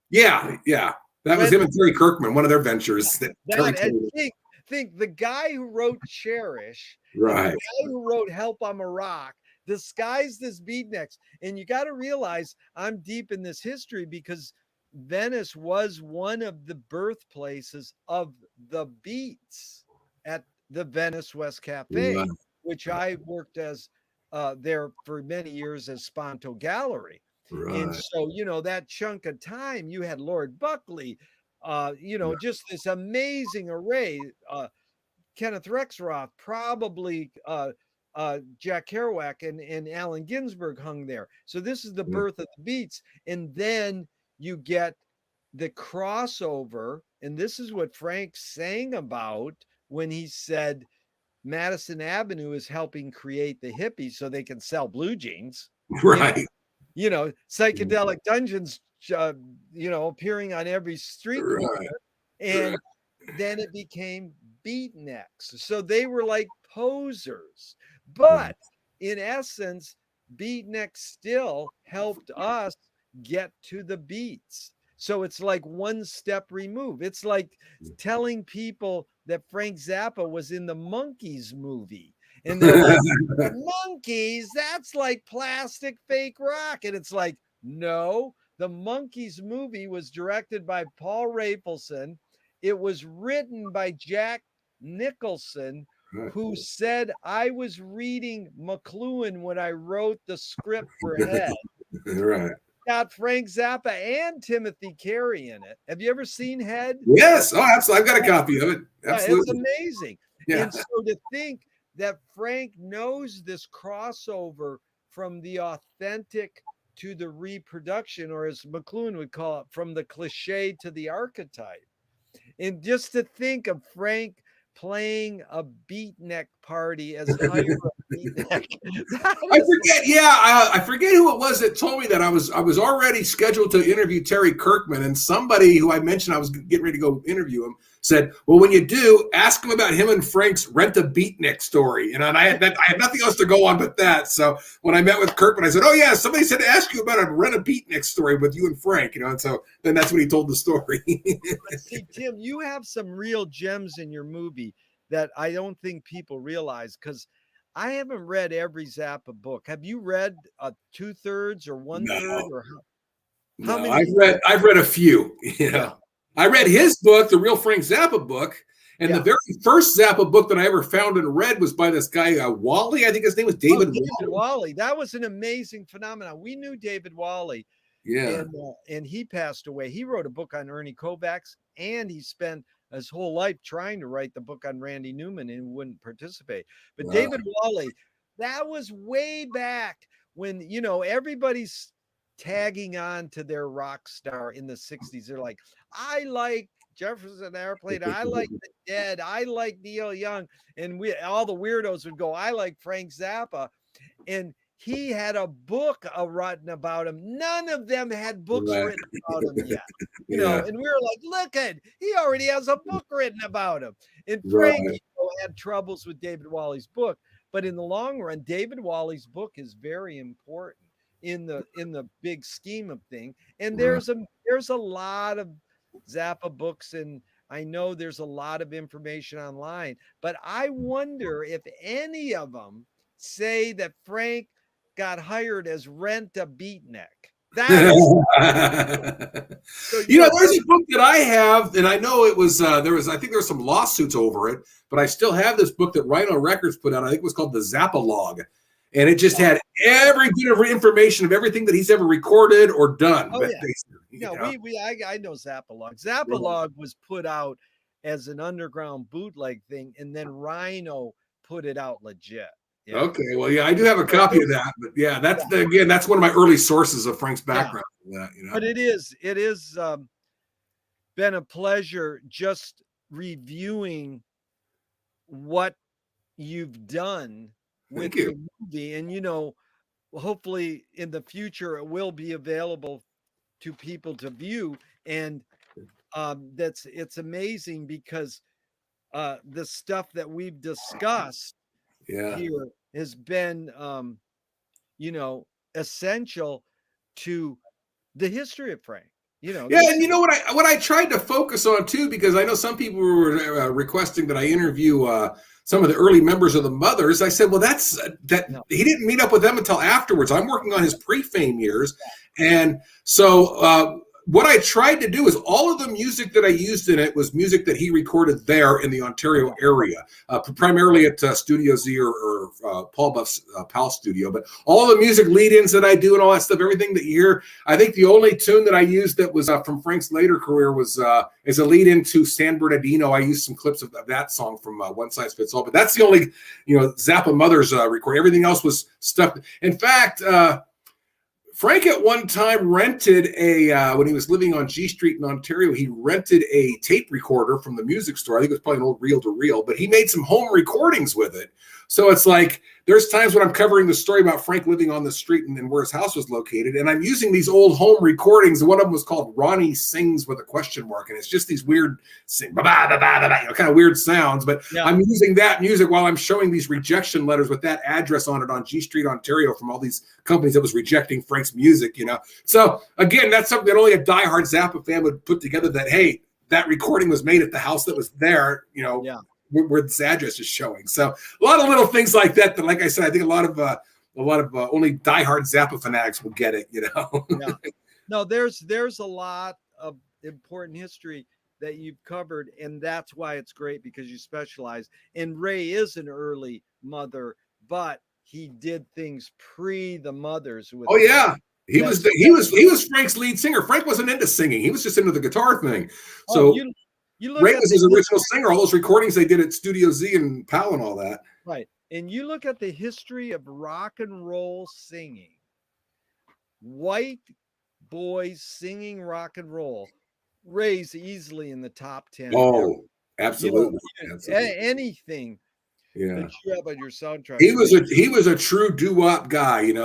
Yeah. That was him and Terry Kirkman, one of their ventures. Think the guy who wrote Cherish, right? The guy who wrote Help I'm a Rock, disguised as Beatniks. And you got to realize I'm deep in this history because Venice was one of the birthplaces of the Beats at the Venice West Cafe, which I worked as there for many years as Sponto Gallery. And so, that chunk of time, you had Lord Buckley, just this amazing array, Kenneth Rexroth, probably Jack Kerouac and Allen Ginsberg hung there. So this is the birth of the Beats. And then you get the crossover. And this is what Frank sang about when he said Madison Avenue is helping create the hippies so they can sell blue jeans. Right. Psychedelic Dungeons, appearing on every street corner. And then it became Beatniks. So they were like posers. But in essence, Beatnik still helped us get to the beats. So it's like one step removed. It's like telling people that Frank Zappa was in the Monkees movie. And they're like, Monkees, that's like plastic fake rock. And it's like, no, the Monkees movie was directed by Paul Rapelson. It was written by Jack Nicholson, who said, I was reading McLuhan when I wrote the script for Head. Right. Got Frank Zappa and Timothy Carey in it. Have you ever seen Head? Yes. Oh, absolutely. I've got a copy of it. Absolutely. Yeah, it's amazing. Yeah. And so to think that Frank knows this crossover from the authentic to the reproduction, or as McLuhan would call it, from the cliche to the archetype. And just to think of Frank playing a beatnik party as Hire a Beatnik. I forget. Yeah, I forget who it was that told me that I was already scheduled to interview Terry Kirkman, and somebody who I mentioned I was getting ready to go interview him said, "Well, when you do, ask him about him and Frank's Rent a Beatnik story." And I had nothing else to go on but that. So when I met with Kirkman, I said, "Oh yeah, somebody said to ask you about a Rent a Beatnik story with you and Frank." And so then that's when he told the story. See, Tim, you have some real gems in your movie that I don't think people realize, because I haven't read every Zappa book. Have you read 2/3 or 1/3 or how No, many? I've read a few. Yeah. I read his book, the real Frank Zappa book, and the very first Zappa book that I ever found and read was by this guy Wally. I think his name was David Wally. That was an amazing phenomenon. We knew David Wally. Yeah. And he passed away. He wrote a book on Ernie Kovacs, and he spent his whole life trying to write the book on Randy Newman, and wouldn't participate. But David Wally, that was way back when, everybody's tagging on to their rock star in the 60s. They're like, I like Jefferson Airplane, I like the Dead, I like Neil Young. And all the weirdos would go, I like Frank Zappa. And he had a book written about him. None of them had books written about him yet. You know, and we were like, look at, he already has a book written about him. And Frank had troubles with David Wally's book. But in the long run, David Wally's book is very important in the big scheme of things. And there's a lot of Zappa books, and I know there's a lot of information online, but I wonder if any of them say that Frank got hired as Rent a Beatnik. There's a book that I have, and I know it was I think there were some lawsuits over it, but I still have this book that Rhino Records put out. I think it was called the Zappa Log, and it just had every bit of information of everything that he's ever recorded or done. Oh, yeah. I know Zappa Log. Zappa Log was put out as an underground bootleg thing, and then Rhino put it out legit. Yeah. Okay, well, yeah, I do have a copy of that, but yeah, that's one of my early sources of Frank's background. Yeah. But it is been a pleasure just reviewing what you've done with the movie, and hopefully in the future it will be available to people to view, and it's amazing because the stuff that we've discussed here has been essential to the history of Frank. And what I tried to focus on too, because I know some people were requesting that I interview some of the early members of the Mothers. I said, well, he didn't meet up with them until afterwards. I'm working on his pre-fame years, and so what I tried to do is all of the music that I used in it was music that he recorded there in the Ontario area, primarily at Studio Z or Paul Buff's PAL studio. But all the music lead-ins that I do and all that stuff, everything that you hear, I think the only tune that I used that was from Frank's later career was as a lead-in to San Bernardino. I used some clips of that song from One Size Fits All. But that's the only, Zappa Mothers record. Everything else was stuff. In fact, Frank at one time rented when he was living on G Street in Ontario, he rented a tape recorder from the music store. I think it was probably an old reel-to-reel, but he made some home recordings with it. So it's like there's times when I'm covering the story about Frank living on the street and where his house was located, and I'm using these old home recordings. One of them was called Ronnie Sings with a question mark, and it's just these weird sing, kind of weird sounds. But Yeah. I'm using that music while I'm showing these rejection letters with that address on it on G Street, Ontario, from all these companies that was rejecting Frank's music. So again, that's something that only a diehard Zappa fan would put together. That hey, that recording was made at the house that was there. Yeah. Where this address is showing. So a lot of little things like that. That, like I said, I think a lot of only diehard Zappa fanatics will get it. Yeah. No, there's a lot of important history that you've covered, and that's why it's great, because you specialize. And Ray is an early mother, but he did things pre the mothers. With Oh yeah. He was Frank's lead singer. Frank wasn't into singing. He was just into the guitar thing. So you look Ray at was his original singer. All those recordings they did at Studio Z and PAL and all that. Right. And you look at the history of rock and roll singing. White boys singing rock and roll. Ray's easily in the top 10. Oh, absolutely. Anything Yeah. that you have on your soundtrack. He was a true doo-wop guy, and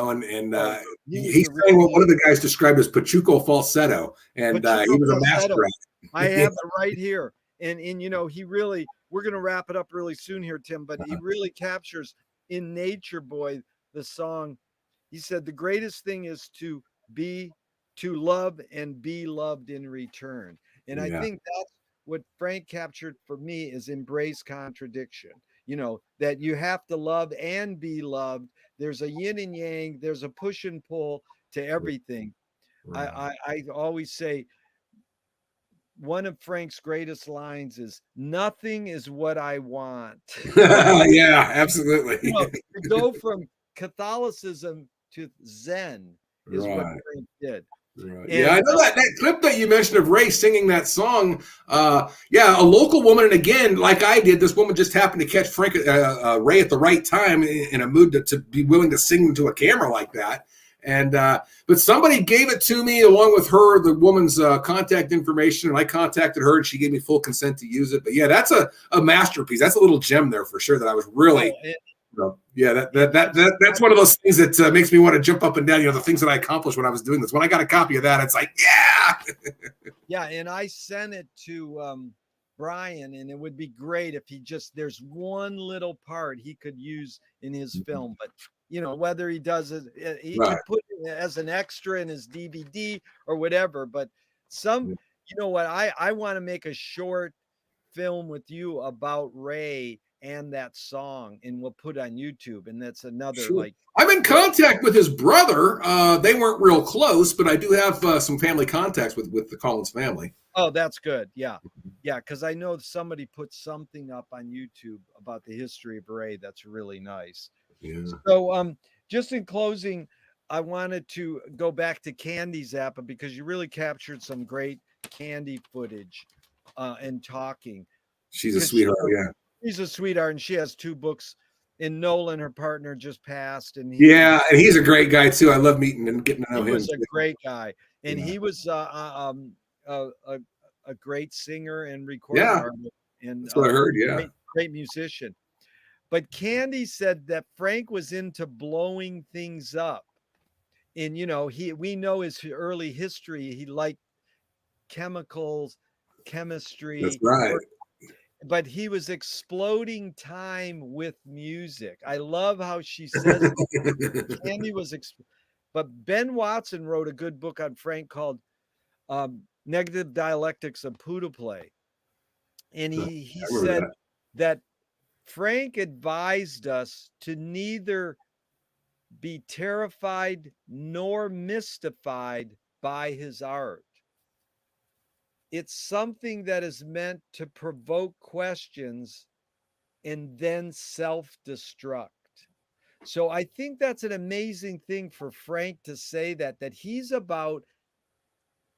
he sang what one of the guys described as Pachuco falsetto, and he was a master at it. I have it right here. And we're going to wrap it up really soon here, Tim, but he really captures in Nature Boy the song. He said the greatest thing is to love and be loved in return. And I think that's what Frank captured for me, is embrace contradiction. That you have to love and be loved. There's a yin and yang, there's a push and pull to everything. Right. I always say, one of Frank's greatest lines is, "Nothing is what I want." Yeah, absolutely. To go from Catholicism to Zen is what Frank did. Right. Yeah, I know that clip that you mentioned of Ray singing that song. A local woman, and again, like I did, this woman just happened to catch Ray at the right time in a mood to be willing to sing into a camera like that. And but somebody gave it to me along with the woman's contact information, and I contacted her, and she gave me full consent to use it. But yeah, that's a masterpiece. That's a little gem there for sure that I was really. That's one of those things that makes me want to jump up and down. The things that I accomplished when I was doing this. When I got a copy of that, it's like, yeah. And I sent it to Brian, and it would be great if there's one little part he could use in his film, but whether he does it, he could put it as an extra in his DVD or whatever. But I want to make a short film with you about Ray and that song, and we'll put on YouTube. And that's another I'm in contact with his brother. They weren't real close, but I do have some family contacts with the Collins family. Oh, that's good. Yeah, because I know somebody put something up on YouTube about the history of Ray. That's really nice. Yeah. So just in closing, I wanted to go back to Candy Zappa, because you really captured some great Candy footage and talking. She's a sweetheart. She's a sweetheart, and she has 2 books. And Nolan, her partner, just passed. And he's a great guy too. I love meeting and getting to know him. He was a great guy, and he was a great singer and recording artist. And that's what I heard. Yeah, great musician. But Candy said that Frank was into blowing things up, and we know his early history. He liked chemistry. That's right. But he was exploding time with music. I love how she says Candy was. But Ben Watson wrote a good book on Frank called Negative Dialectics of Poodle Play. And he said that Frank advised us to neither be terrified nor mystified by his art. It's something that is meant to provoke questions and then self-destruct. So I think that's an amazing thing for Frank to say, that he's about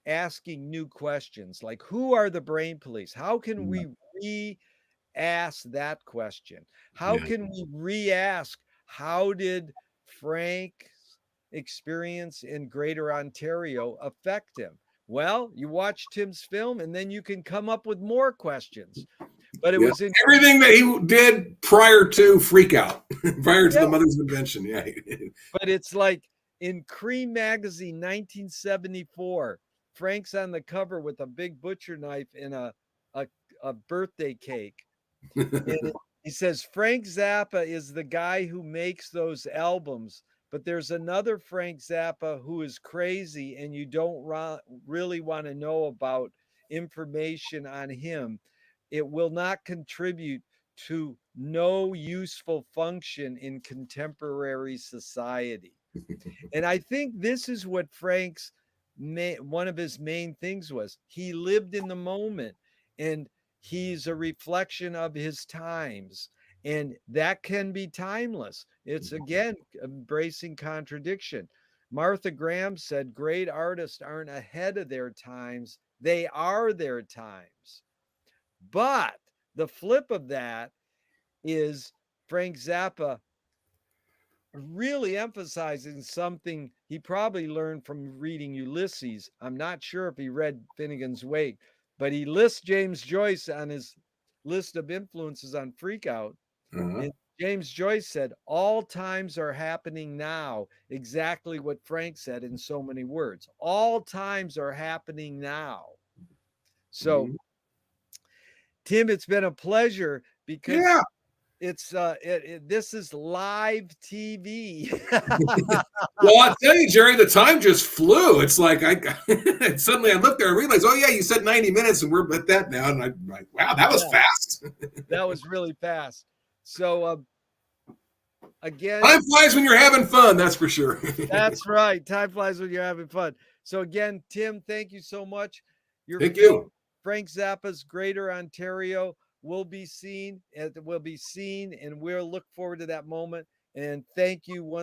asking new questions, like, who are the brain police? How can we re-ask that question? How can we re-ask, how did Frank's experience in Greater Ontario affect him? Well, you watch Tim's film, and then you can come up with more questions. But it was in everything that he did prior to Freak Out, prior to the Mother's Invention. Yeah. But it's like in Cream magazine, 1974. Frank's on the cover with a big butcher knife and a birthday cake. And he says Frank Zappa is the guy who makes those albums, but there's another Frank Zappa who is crazy, and you don't really want to know about information on him. It will not contribute to no useful function in contemporary society. And I think this is what Frank's one of his main things was. He lived in the moment, and he's a reflection of his times, and that can be timeless. It's again embracing contradiction. Martha Graham said great artists aren't ahead of their times, they are their times. But the flip of that is Frank Zappa really emphasizing something he probably learned from reading Ulysses. I'm not sure if he read Finnegan's Wake, but he lists James Joyce on his list of influences on Freak Out. And James Joyce said, all times are happening now. Exactly what Frank said in so many words. All times are happening now. So, Tim, it's been a pleasure because it's this is live TV. Well, I'll tell you, Jerry, the time just flew. It's like suddenly I looked there and realized, oh yeah, you said 90 minutes and we're at that now. And I'm like, wow, that was fast. That was really fast. So again, time flies when you're having fun, that's for sure. That's right. Time flies when you're having fun. So again, Tim, thank you so much. Thank you. Frank Zappa's Greater Ontario will be seen, and we'll look forward to that moment. And thank you once